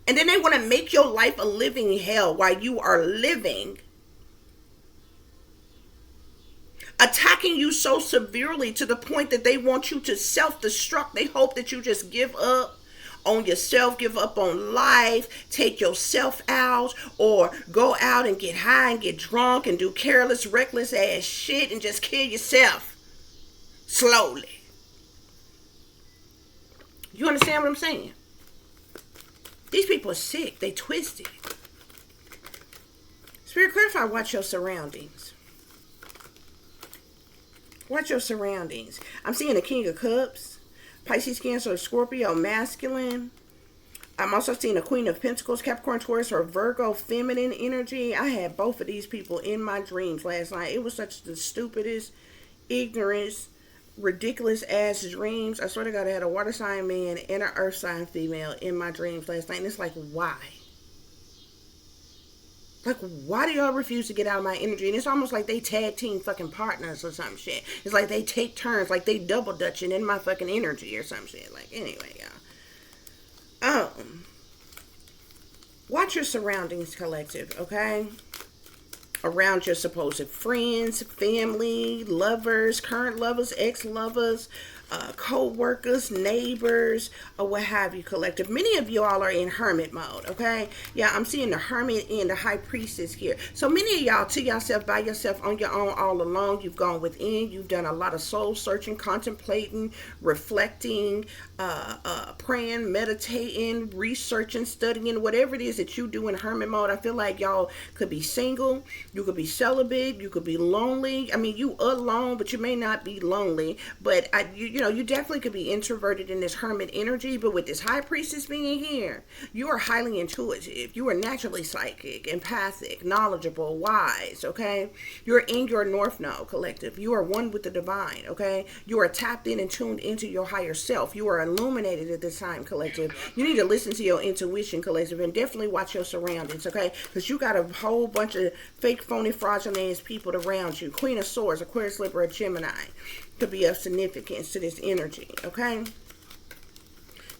And then they want to make your life a living hell while you are living. Attacking you so severely to the point that they want you to self-destruct. They hope that you just give up on yourself, give up on life, take yourself out, or go out and get high and get drunk and do careless, reckless ass shit and just kill yourself. Slowly. You understand what I'm saying? These people are sick. They twisted. Spirit, clarify, watch your surroundings. Watch your surroundings. I'm seeing the King of Cups, Pisces, Cancer, Scorpio, masculine. I'm also seeing a Queen of Pentacles, Capricorn, Taurus, or Virgo, feminine energy. I had both of these people in my dreams last night. It was such the stupidest, ignorance, ridiculous ass dreams. I swear to God, I had a water sign man and an earth sign female in my dreams last night. And it's like, why? Like, why do y'all refuse to get out of my energy? And it's almost like they tag team fucking partners or some shit. It's like they take turns, like they double dutching in my fucking energy or some shit. Like, anyway, y'all. Watch your surroundings, collective, okay? Around your supposed friends, family, lovers, current lovers, ex-lovers, co-workers, neighbors, or what have you, collective. Many of you all are in hermit mode, okay? Yeah, I'm seeing the hermit and the high priestess here. So many of y'all to yourself, by yourself, on your own, all alone. You've gone within. You've done a lot of soul searching, contemplating, reflecting, praying, meditating, researching, studying, whatever it is that you do in hermit mode. I feel like y'all could be single. You could be celibate. You could be lonely. I mean, you alone, but you may not be lonely. But you definitely could be introverted in this hermit energy, but with this high priestess being here, you are highly intuitive. You are naturally psychic, empathic, knowledgeable, wise, okay? You're in your north node, collective. You are one with the divine, okay? You are tapped in and tuned into your higher self. You are illuminated at this time, collective. You need to listen to your intuition, collective, and definitely watch your surroundings, okay? Because you got a whole bunch of fake, phony, fraudulent people around you. Queen of Swords, Aquarius, Libra, Gemini could be of significance to this energy, okay?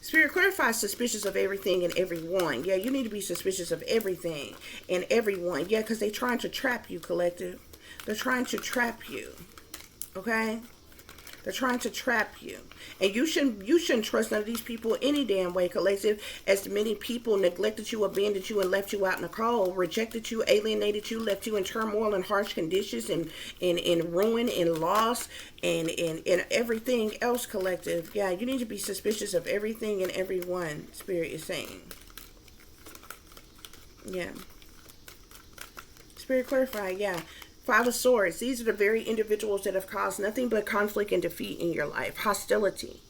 Spirit clarifies suspicious of everything and everyone. Yeah, you need to be suspicious of everything and everyone. Yeah, because they're trying to trap you, collective. They're trying to trap you, okay? They're trying to trap you. And you shouldn't trust none of these people any damn way, collective. As many people neglected you, abandoned you, and left you out in the cold, rejected you, alienated you, left you in turmoil and harsh conditions and in ruin and loss and everything else, collective. Yeah, you need to be suspicious of everything and everyone, Spirit is saying. Yeah. Spirit clarify, yeah. Five of Swords. These are the very individuals that have caused nothing but conflict and defeat in your life. Hostility.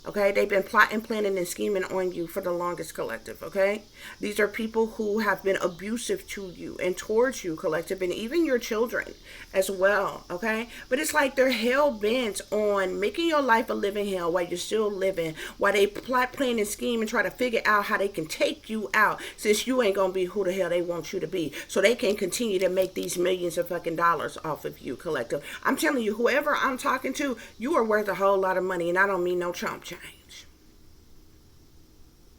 Okay, they've been plotting, planning, and scheming on you for the longest, collective, okay? These are people who have been abusive to you and towards you, collective, and even your children as well, okay? But it's like they're hell-bent on making your life a living hell while you're still living, while they plot, plan, and scheme and try to figure out how they can take you out since you ain't gonna be who the hell they want you to be, so they can continue to make these millions of fucking dollars off of you, collective. I'm telling you, whoever I'm talking to, you are worth a whole lot of money, and I don't mean no chump change.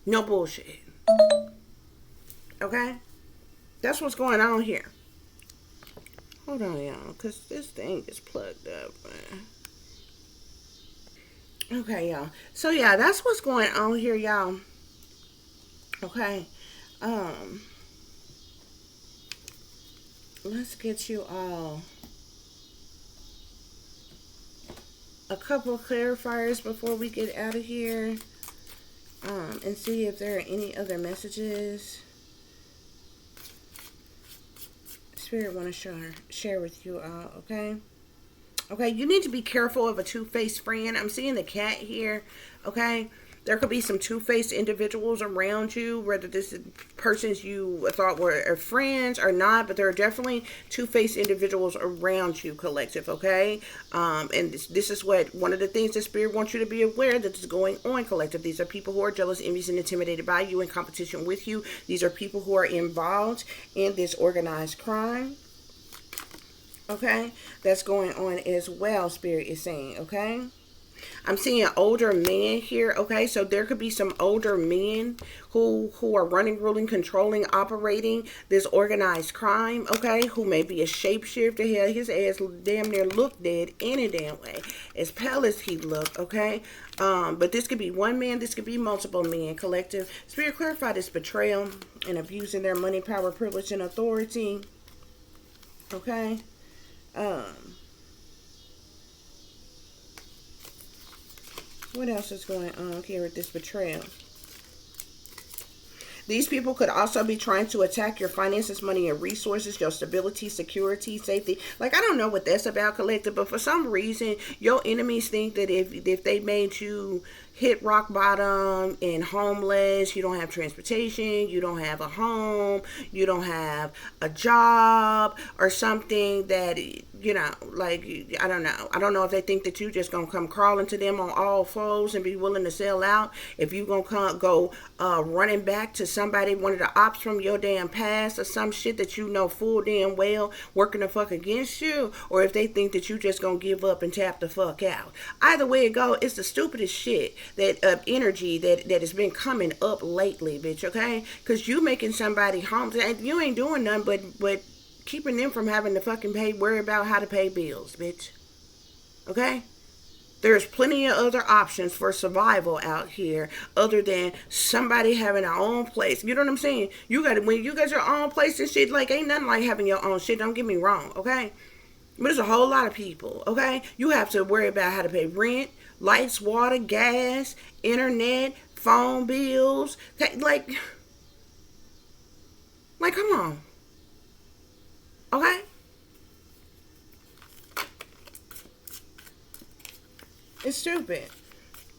No bullshit. Okay? That's what's going on here. Hold on, y'all, because this thing is plugged up. Okay, y'all. So, yeah, that's what's going on here, y'all. Okay. Let's get you all a couple of clarifiers before we get out of here. And see if there are any other messages Spirit want to share with you all, okay? Okay, you need to be careful of a two-faced friend. I'm seeing the cat here, okay? There could be some two-faced individuals around you, whether this is persons you thought were friends or not, but there are definitely two-faced individuals around you, collective, okay? And this is what one of the things that Spirit wants you to be aware that is going on, collective. These are people who are jealous, envious, and intimidated by you, in competition with you. These are people who are involved in this organized crime, okay? That's going on as well, Spirit is saying, okay? I'm seeing older men here, okay? So there could be some older men who are running, ruling, controlling, operating this organized crime, okay? Who may be a shapeshifter. Hell, his ass damn near look dead any damn way, as pale as he look, okay? But this could be one man, this could be multiple men, collective. Spirit clarify this betrayal and abusing their money, power, privilege, and authority, okay? What else is going on here with this betrayal? These people could also be trying to attack your finances, money, and resources, your stability, security, safety. Like, I don't know what that's about, collective, but for some reason, your enemies think that if they made you hit rock bottom and homeless, you don't have transportation, you don't have a home, you don't have a job or something, that, you know, like, I don't know. I don't know if they think that you just gonna come crawling to them on all fours and be willing to sell out. If you gonna go running back to somebody, one of the ops from your damn past or some shit that you know full damn well working the fuck against you, or if they think that you just gonna give up and tap the fuck out. Either way it go, it's the stupidest shit that energy that has been coming up lately, bitch, okay? Because you making somebody homeless, and you ain't doing nothing but keeping them from having to fucking worry about how to pay bills, bitch. Okay? There's plenty of other options for survival out here other than somebody having their own place. You know what I'm saying? You got when you got your own place and shit, like ain't nothing like having your own shit. Don't get me wrong, okay? But there's a whole lot of people, okay? You have to worry about how to pay rent, lights, water, gas, internet, phone bills. Like, come on, okay? It's stupid.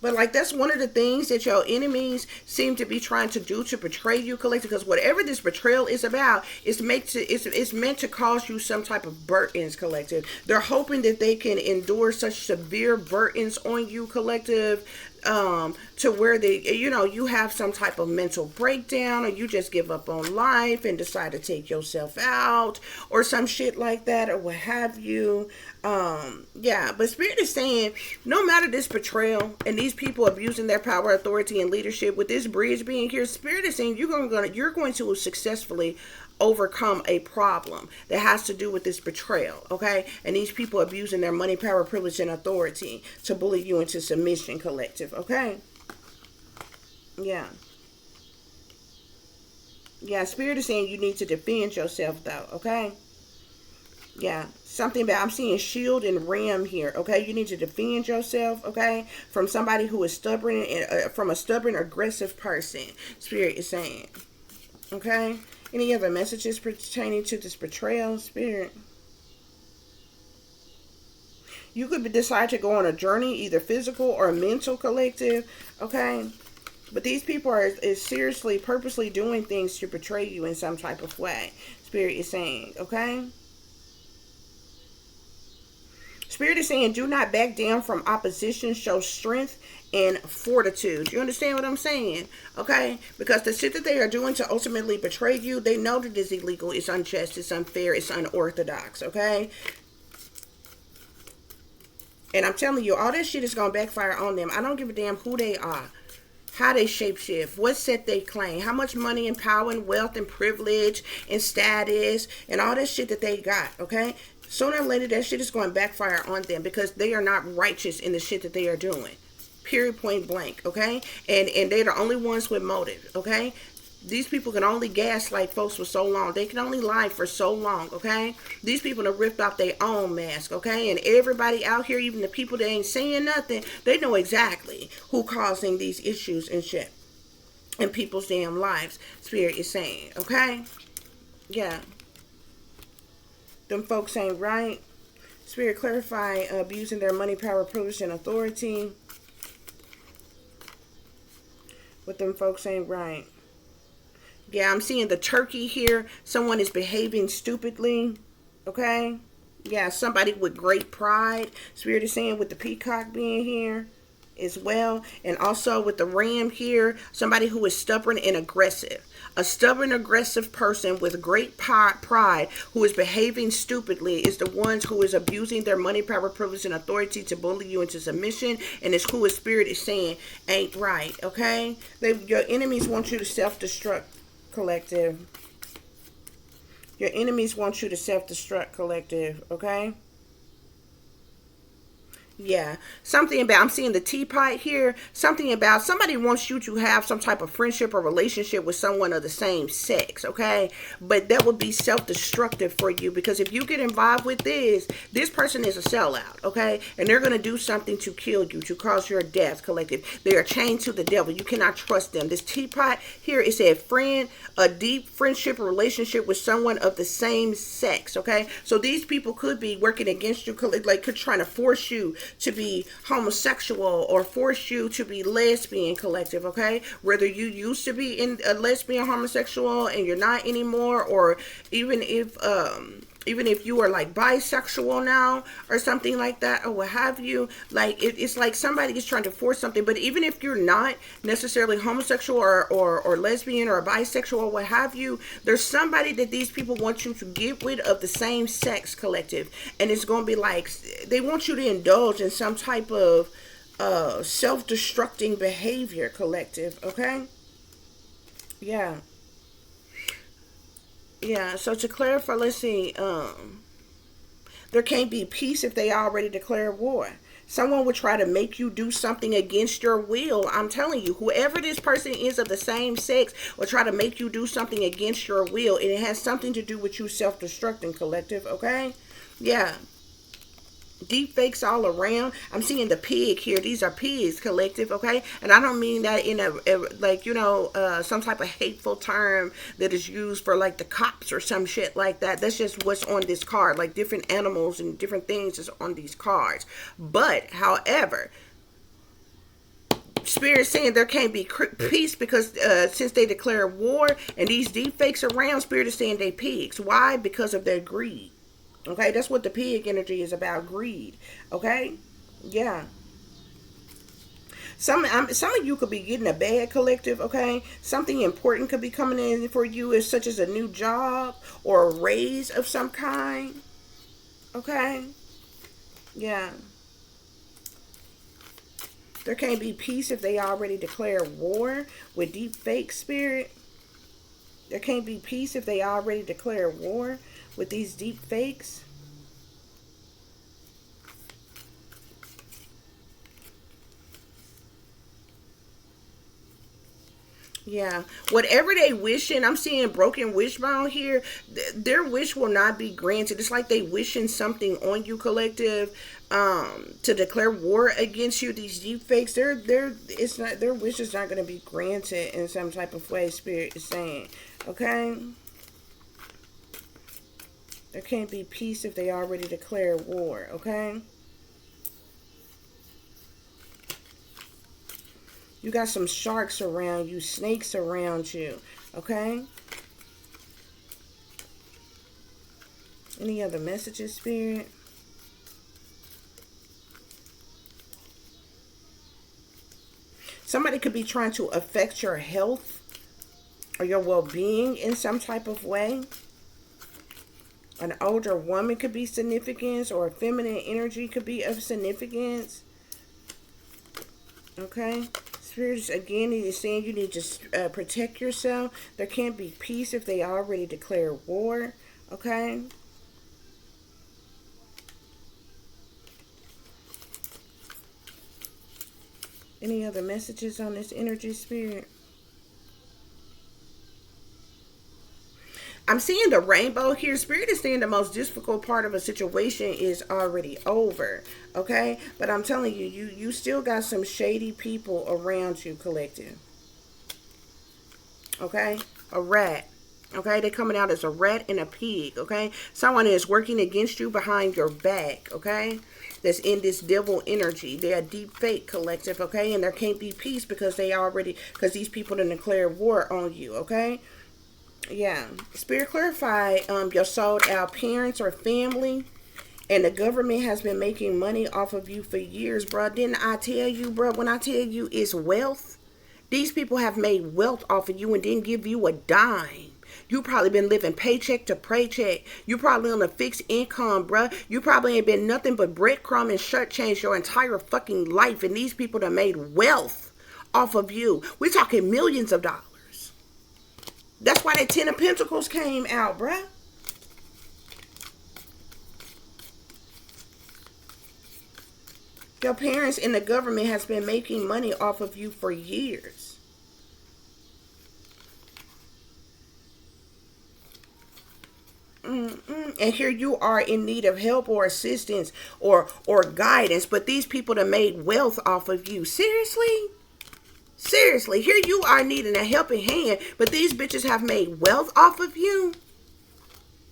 But like that's one of the things that your enemies seem to be trying to do to betray you, collective. Because whatever this betrayal is about, it's meant to cause you some type of burdens, collective. They're hoping that they can endure such severe burdens on you, collective, to where you have some type of mental breakdown, or you just give up on life and decide to take yourself out or some shit like that, or what have you. Yeah, but Spirit is saying no matter this betrayal and these people abusing their power, authority, and leadership, with this bridge being here, Spirit is saying you're going to successfully overcome a problem that has to do with this betrayal, okay? And these people abusing their money, power, privilege, and authority to bully you into submission, collective, okay? Yeah. Yeah, Spirit is saying you need to defend yourself, though, okay? Yeah, something about, I'm seeing shield and ram here, okay? You need to defend yourself, okay? From somebody who is stubborn, from a stubborn, aggressive person, Spirit is saying, okay? Any other messages pertaining to this betrayal, Spirit? You could decide to go on a journey, either physical or mental, collective, okay? But these people is seriously, purposely doing things to betray you in some type of way, Spirit is saying, okay? Spirit is saying, do not back down from opposition. Show strength and fortitude. You understand what I'm saying? Okay? Because the shit that they are doing to ultimately betray you, they know that it's illegal, it's unjust, it's unfair, it's unorthodox. Okay? And I'm telling you, all that shit is going to backfire on them. I don't give a damn who they are, how they shapeshift, what set they claim, how much money and power and wealth and privilege and status and all that shit that they got. Okay? Sooner or later, that shit is going to backfire on them because they are not righteous in the shit that they are doing. Period, point blank, okay? And they're the only ones with motive, okay? These people can only gaslight folks for so long. They can only lie for so long, okay? These people have ripped off their own mask, okay? And everybody out here, even the people that ain't saying nothing, they know exactly who causing these issues and shit in people's damn lives, Spirit is saying, okay? Yeah. Them folks ain't right. Spirit, clarify abusing their money, power, privilege, and authority. But them folks ain't right. Yeah, I'm seeing the turkey here. Someone is behaving stupidly. Okay? Yeah, somebody with great pride. Spirit is saying with the peacock being here as well. And also with the ram here, somebody who is stubborn and aggressive. A stubborn, aggressive person with great pride who is behaving stupidly is the ones who is abusing their money, power, privilege, and authority to bully you into submission. And it's who a Spirit is saying ain't right, okay? Your enemies want you to self-destruct, collective. Your enemies want you to self-destruct, collective, okay? Yeah, something about, I'm seeing the teapot here, something about somebody wants you to have some type of friendship or relationship with someone of the same sex, okay? But that would be self-destructive for you, because if you get involved with this person is a sellout, okay? And they're going to do something to kill you, to cause your death, collective. They are chained to the devil. You cannot trust them. This teapot here, it said a deep friendship or relationship with someone of the same sex, okay? So these people could be working against you, like could trying to force you to be homosexual or force you to be lesbian, collective, okay? Whether you used to be in a lesbian, homosexual, and you're not anymore, or even if you are like bisexual now or something like that, or what have you, like it's like somebody is trying to force something. But even if you're not necessarily homosexual or lesbian or bisexual or what have you, there's somebody that these people want you to get with of the same sex, collective. And it's going to be like they want you to indulge in some type of self-destructing behavior, collective, okay? Yeah. Yeah, so to clarify, let's see, there can't be peace if they already declare war. Someone would try to make you do something against your will. I'm telling you, whoever this person is of the same sex will try to make you do something against your will. And it has something to do with you self-destructing, collective, okay? Yeah. Deep fakes all around. I'm seeing the pig here. These are pigs, collective, okay? And I don't mean that in a like, you know, some type of hateful term that is used for like the cops or some shit like that. That's just what's on this card. Like different animals and different things is on these cards. But, however, Spirit saying there can't be peace because since they declare war and these deep fakes around, Spirit is saying they pigs. Why? Because of their greed. Okay, that's what the pig energy is about, greed. Okay, yeah. Some of you could be getting a bad, collective. Okay, something important could be coming in for you, as such as a new job or a raise of some kind. Okay, yeah. There can't be peace if they already declare war with deep fake, Spirit. There can't be peace if they already declare war with these deep fakes. Yeah, whatever they wishing, I'm seeing broken wishbone here. Their wish will not be granted. It's like they wishing something on you, collective, to declare war against you. These deep fakes, it's not, their wish is not going to be granted in some type of way. Spirit is saying, okay. There can't be peace if they already declare war, okay? You got some sharks around you, snakes around you, okay? Any other messages, Spirit? Somebody could be trying to affect your health or your well-being in some type of way. An older woman could be significance, or a feminine energy could be of significance. Okay. Spirits, again, is saying you need to protect yourself. There can't be peace if they already declare war. Okay. Any other messages on this energy, Spirit? I'm seeing the rainbow here. Spirit is saying the most difficult part of a situation is already over. Okay? But I'm telling you, you still got some shady people around you, collective. Okay? A rat. Okay? They're coming out as a rat and a pig. Okay? Someone is working against you behind your back. Okay? That's in this devil energy. They're a deep fake, collective. Okay? And there can't be peace because these people didn't declare war on you. Okay? Yeah. Spirit, clarify your sold out parents or family, and the government has been making money off of you for years, bro. Didn't I tell you, bro? When I tell you it's wealth, these people have made wealth off of you and didn't give you a dime. You probably been living paycheck to paycheck. You probably on a fixed income, bruh. You probably ain't been nothing but breadcrumb and shirt change your entire fucking life, and these people that made wealth off of you. We're talking millions of dollars. That's why that 10 of Pentacles came out, bruh. Your parents and the government has been making money off of you for years. And here you are in need of help or assistance or guidance, but these people that made wealth off of you. Seriously? Seriously, here you are needing a helping hand, but these bitches have made wealth off of you.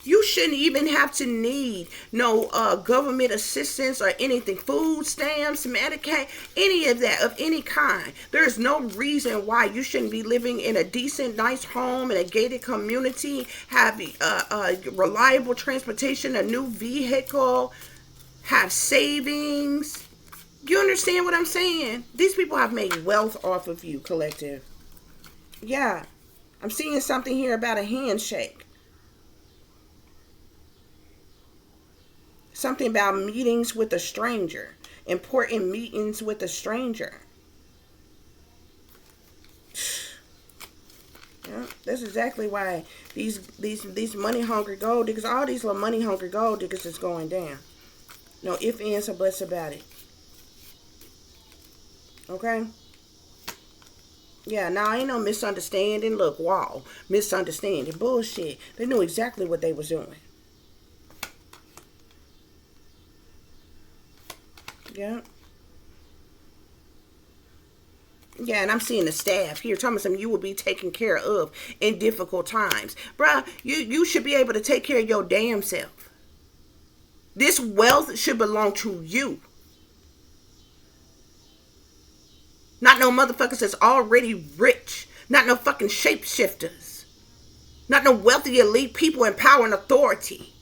You shouldn't even have to need no government assistance or anything. Food stamps, Medicaid, any of that, of any kind. There's no reason why you shouldn't be living in a decent, nice home in a gated community, having reliable transportation, a new vehicle, have savings. You understand what I'm saying? These people have made wealth off of you, collective. Yeah. I'm seeing something here about a handshake. Something about meetings with a stranger. Important meetings with a stranger. Yeah, that's exactly why these money hungry gold diggers, all these little money hungry gold diggers is going down. No ifs, ands, or buts about it. Okay? Yeah, now ain't no misunderstanding. Look, wow, misunderstanding. Bullshit. They knew exactly what they was doing. Yeah. Yeah, and I'm seeing the staff here telling me something you will be taken care of in difficult times. Bruh, you should be able to take care of your damn self. This wealth should belong to you. Not no motherfuckers that's already rich. Not no fucking shapeshifters. Not no wealthy elite people in power and authority.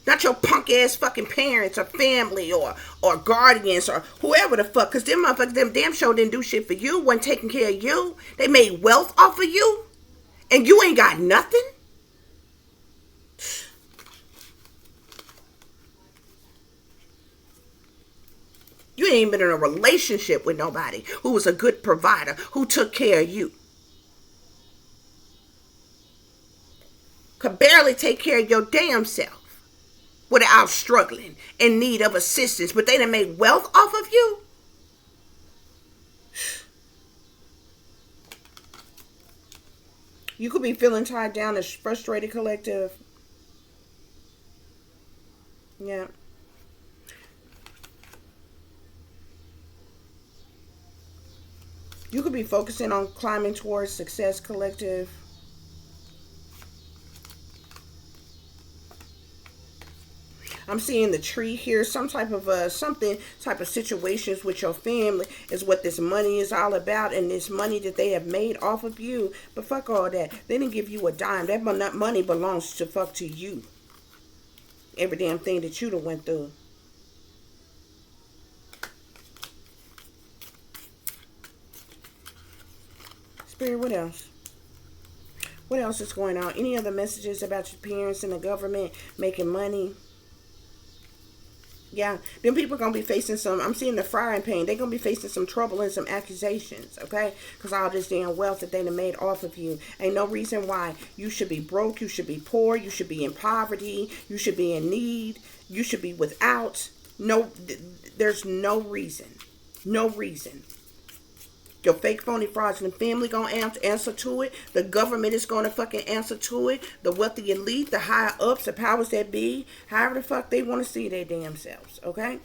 Not your punk ass fucking parents or family or guardians or whoever the fuck. Cause them motherfuckers, them damn sure didn't do shit for you. Wasn't taking care of you. They made wealth off of you. And you ain't got nothing. You ain't been in a relationship with nobody who was a good provider, who took care of you. Could barely take care of your damn self without struggling, in need of assistance, but they done made wealth off of you? You could be feeling tied down as frustrated, collective. Yeah. You could be focusing on climbing towards success, collective. I'm seeing the tree here. Some type of situations with your family is what this money is all about, and this money that they have made off of you. But fuck all that. They didn't give you a dime. That money belongs to you. Every damn thing that you done went through. Spirit, what else? What else is going on? Any other messages about your parents and the government making money? Yeah, them people gonna be facing some. I'm seeing the frying pan. They're gonna be facing some trouble and some accusations, okay? Because all this damn wealth that they done made off of you. Ain't no reason why you should be broke. You should be poor. You should be in poverty. You should be in need. You should be without. No, there's no reason. No reason. Your fake, phony, fraudulent family gonna answer to it. The government is gonna fucking answer to it. The wealthy elite, the higher ups, the powers that be, however the fuck they want to see their damn selves, okay?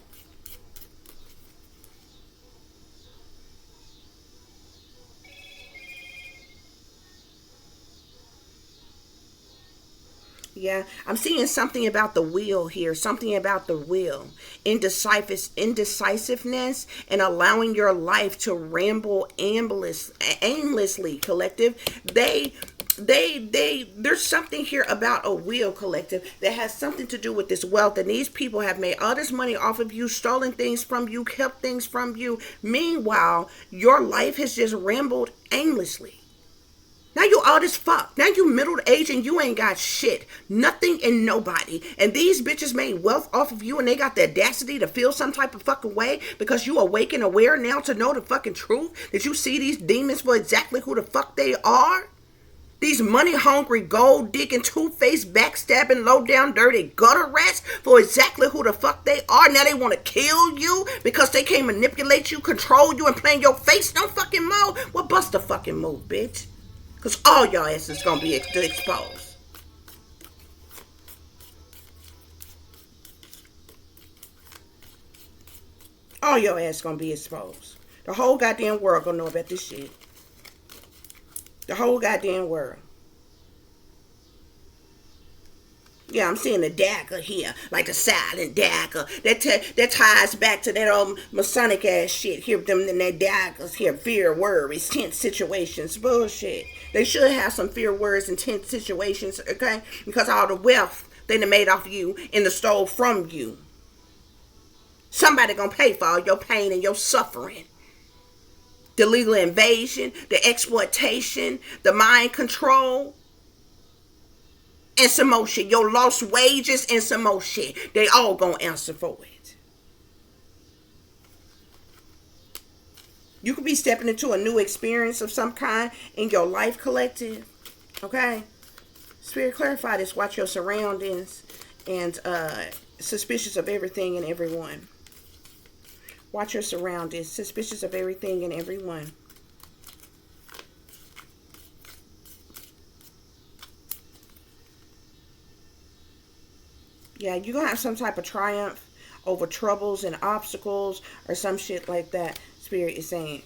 Yeah, I'm seeing something about the will here. Something about the will. Indecisiveness and allowing your life to ramble aimlessly, collective. There's something here about a will, collective, that has something to do with this wealth. And these people have made all this money off of you, stolen things from you, kept things from you. Meanwhile, your life has just rambled aimlessly. Now you all this fuck. Now you middle age and you ain't got shit. Nothing and nobody. And these bitches made wealth off of you and they got the audacity to feel some type of fucking way because you awake and aware now to know the fucking truth. That you see these demons for exactly who the fuck they are. These money hungry, gold digging, two-faced, backstabbing, low down, dirty gutter rats for exactly who the fuck they are. Now they want to kill you because they can't manipulate you, control you, and play in your face. No fucking move. Well, bust a fucking move, bitch. Because all y'all asses gonna be exposed. All your ass gonna be exposed. The whole goddamn world gonna know about this shit. The whole goddamn world. Yeah, I'm seeing the dagger here, like the silent dagger. That ties back to that old Masonic ass shit. Here, them and their daggers here, fear, worries, tense situations, bullshit. They should have some fear, worries, and tense situations, okay? Because all the wealth they done made off of you and the stole from you. Somebody gonna pay for all your pain and your suffering. The legal invasion, the exploitation, the mind control. And some more shit. Your lost wages and some more shit. They all gonna answer for it. You could be stepping into a new experience of some kind in your life, collective. Okay? Spirit, clarify this. Watch your surroundings. And suspicious of everything and everyone. Watch your surroundings. Suspicious of everything and everyone. Yeah, you're going to have some type of triumph over troubles and obstacles or some shit like that, Spirit is saying.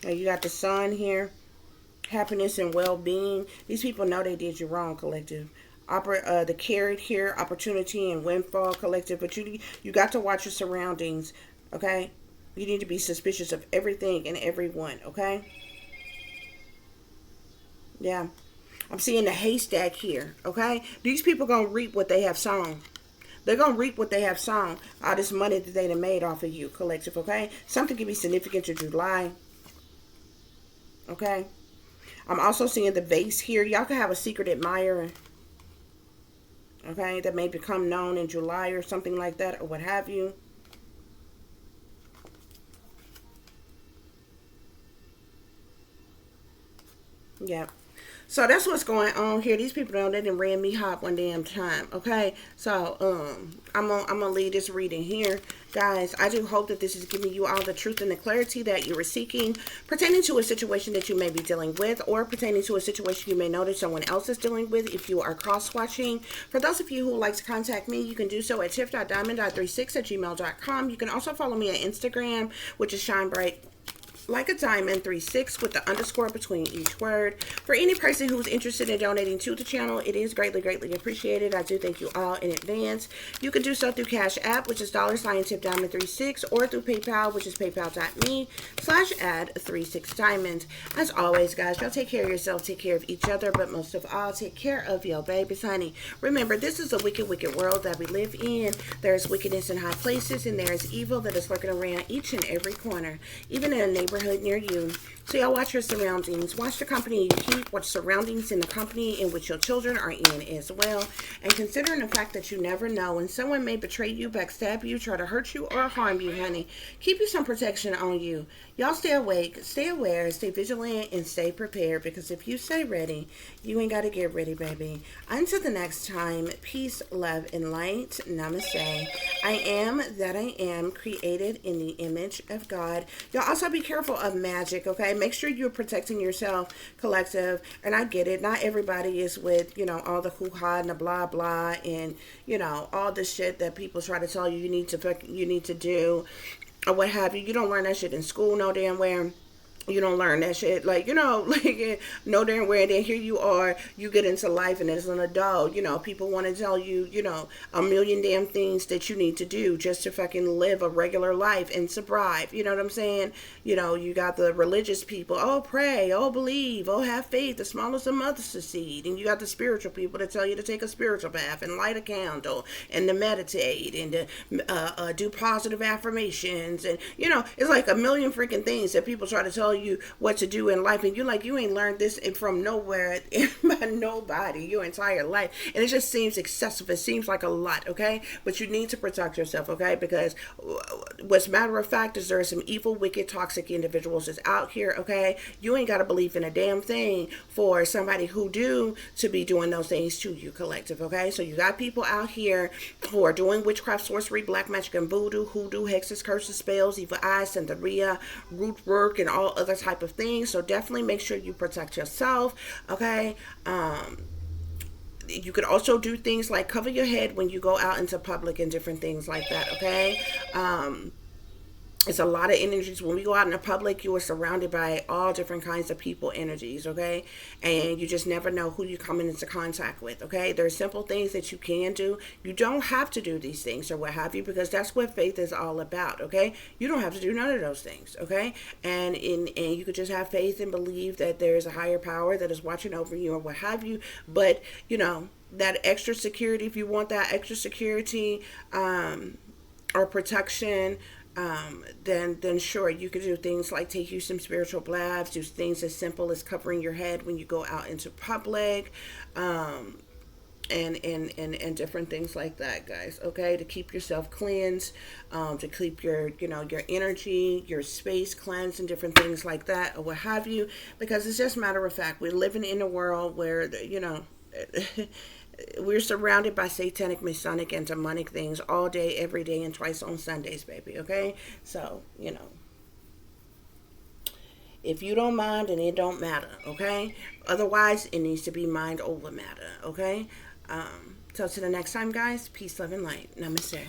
Now you got the sun here. Happiness and well-being. These people know they did you wrong, collective. The carrot here, opportunity and windfall, collective. But you got to watch your surroundings, okay? You need to be suspicious of everything and everyone, okay? Yeah. I'm seeing the haystack here, okay? These people gonna reap what they have sown. They're gonna reap what they have sown. All this money that they done made off of you, collective, okay? Something can be significant to July, okay? I'm also seeing the vase here. Y'all can have a secret admirer, okay, that may become known in July or something like that, or what have you. Yeah. So that's what's going on here. These people don't, they didn't ran me hot one damn time. Okay. So I'm gonna leave this reading here. Guys, I do hope that this is giving you all the truth and the clarity that you were seeking pertaining to a situation that you may be dealing with, or pertaining to a situation you may know that someone else is dealing with if you are cross-watching. For those of you who would like to contact me, you can do so at tiff.diamond.36@gmail.com. You can also follow me on Instagram, which is Shine Bright like a diamond 36 with the underscore between each word. For any person who's interested in donating to the channel, it is greatly appreciated. I do thank you all in advance. You can do so through Cash App, which is $tiff.diamond36, or through PayPal, which is paypal.me/add36diamonds. As always, guys, y'all take care of yourself, take care of each other, but most of all, take care of your babies, honey. Remember, this is a wicked world that we live in. There's wickedness in high places, and there is evil that is lurking around each and every corner, even in a neighborhood near you. So y'all watch your surroundings. Watch the company you keep. Watch surroundings in the company in which your children are in as well. And considering the fact that you never know when someone may betray you, backstab you, try to hurt you, or harm you, honey, keep you some protection on you. Y'all stay awake, stay aware, stay vigilant, and stay prepared, because if you stay ready, you ain't got to get ready, baby. Until the next time, peace, love, and light. Namaste. I am that I am, created in the image of God. Y'all also be careful of magic, okay? Make sure you're protecting yourself, collective. And I get it. Not everybody is with, all the hoo-ha and the blah, blah, and, all the shit that people try to tell you you need to do, or what have you. You don't learn that shit in school, no damn where. You don't learn that shit, like no damn way. And then here you are, you get into life, and as an adult, people want to tell you, a million damn things that you need to do just to fucking live a regular life and survive. You know what I'm saying? You got the religious people, oh, pray, oh, believe, oh, have faith, the smallest of mustard seed. And you got the spiritual people that tell you to take a spiritual bath and light a candle and to meditate and to do positive affirmations. And, it's like a million freaking things that people try to tell you what to do in life, and you ain't learned this from nowhere by nobody your entire life, and it just seems excessive. It seems like a lot, okay? But you need to protect yourself, okay? Because what's matter of fact is there are some evil, wicked, toxic individuals that's out here, okay? You ain't got to believe in a damn thing for somebody who do to be doing those things to you, collective, okay? So you got people out here who are doing witchcraft, sorcery, black magic, and voodoo, hoodoo, hexes, curses, spells, evil eyes, santeria, root work, and all other type of things. So definitely make sure you protect yourself, okay? You could also do things like cover your head when you go out into public and different things like that, okay? It's a lot of energies. When we go out in the public, you are surrounded by all different kinds of people energies, okay? And you just never know who you're coming into contact with, okay? There are simple things that you can do. You don't have to do these things or what have you, because that's what faith is all about, okay? You don't have to do none of those things, okay? And you could just have faith and believe that there is a higher power that is watching over you or what have you. But, that extra security, if you want that extra security or protection, then sure, you could do things like take you some spiritual baths, do things as simple as covering your head when you go out into public, and different things like that, guys, okay? To keep yourself cleansed, to keep your your energy, your space cleansed, and different things like that, or what have you, because it's just matter of fact, we're living in a world where we're surrounded by satanic, masonic, and demonic things all day, every day, and twice on Sundays, baby. Okay, so if you don't mind, then it don't matter. Okay, otherwise it needs to be mind over matter. Okay, till to the next time, guys. Peace, love, and light. Namaste.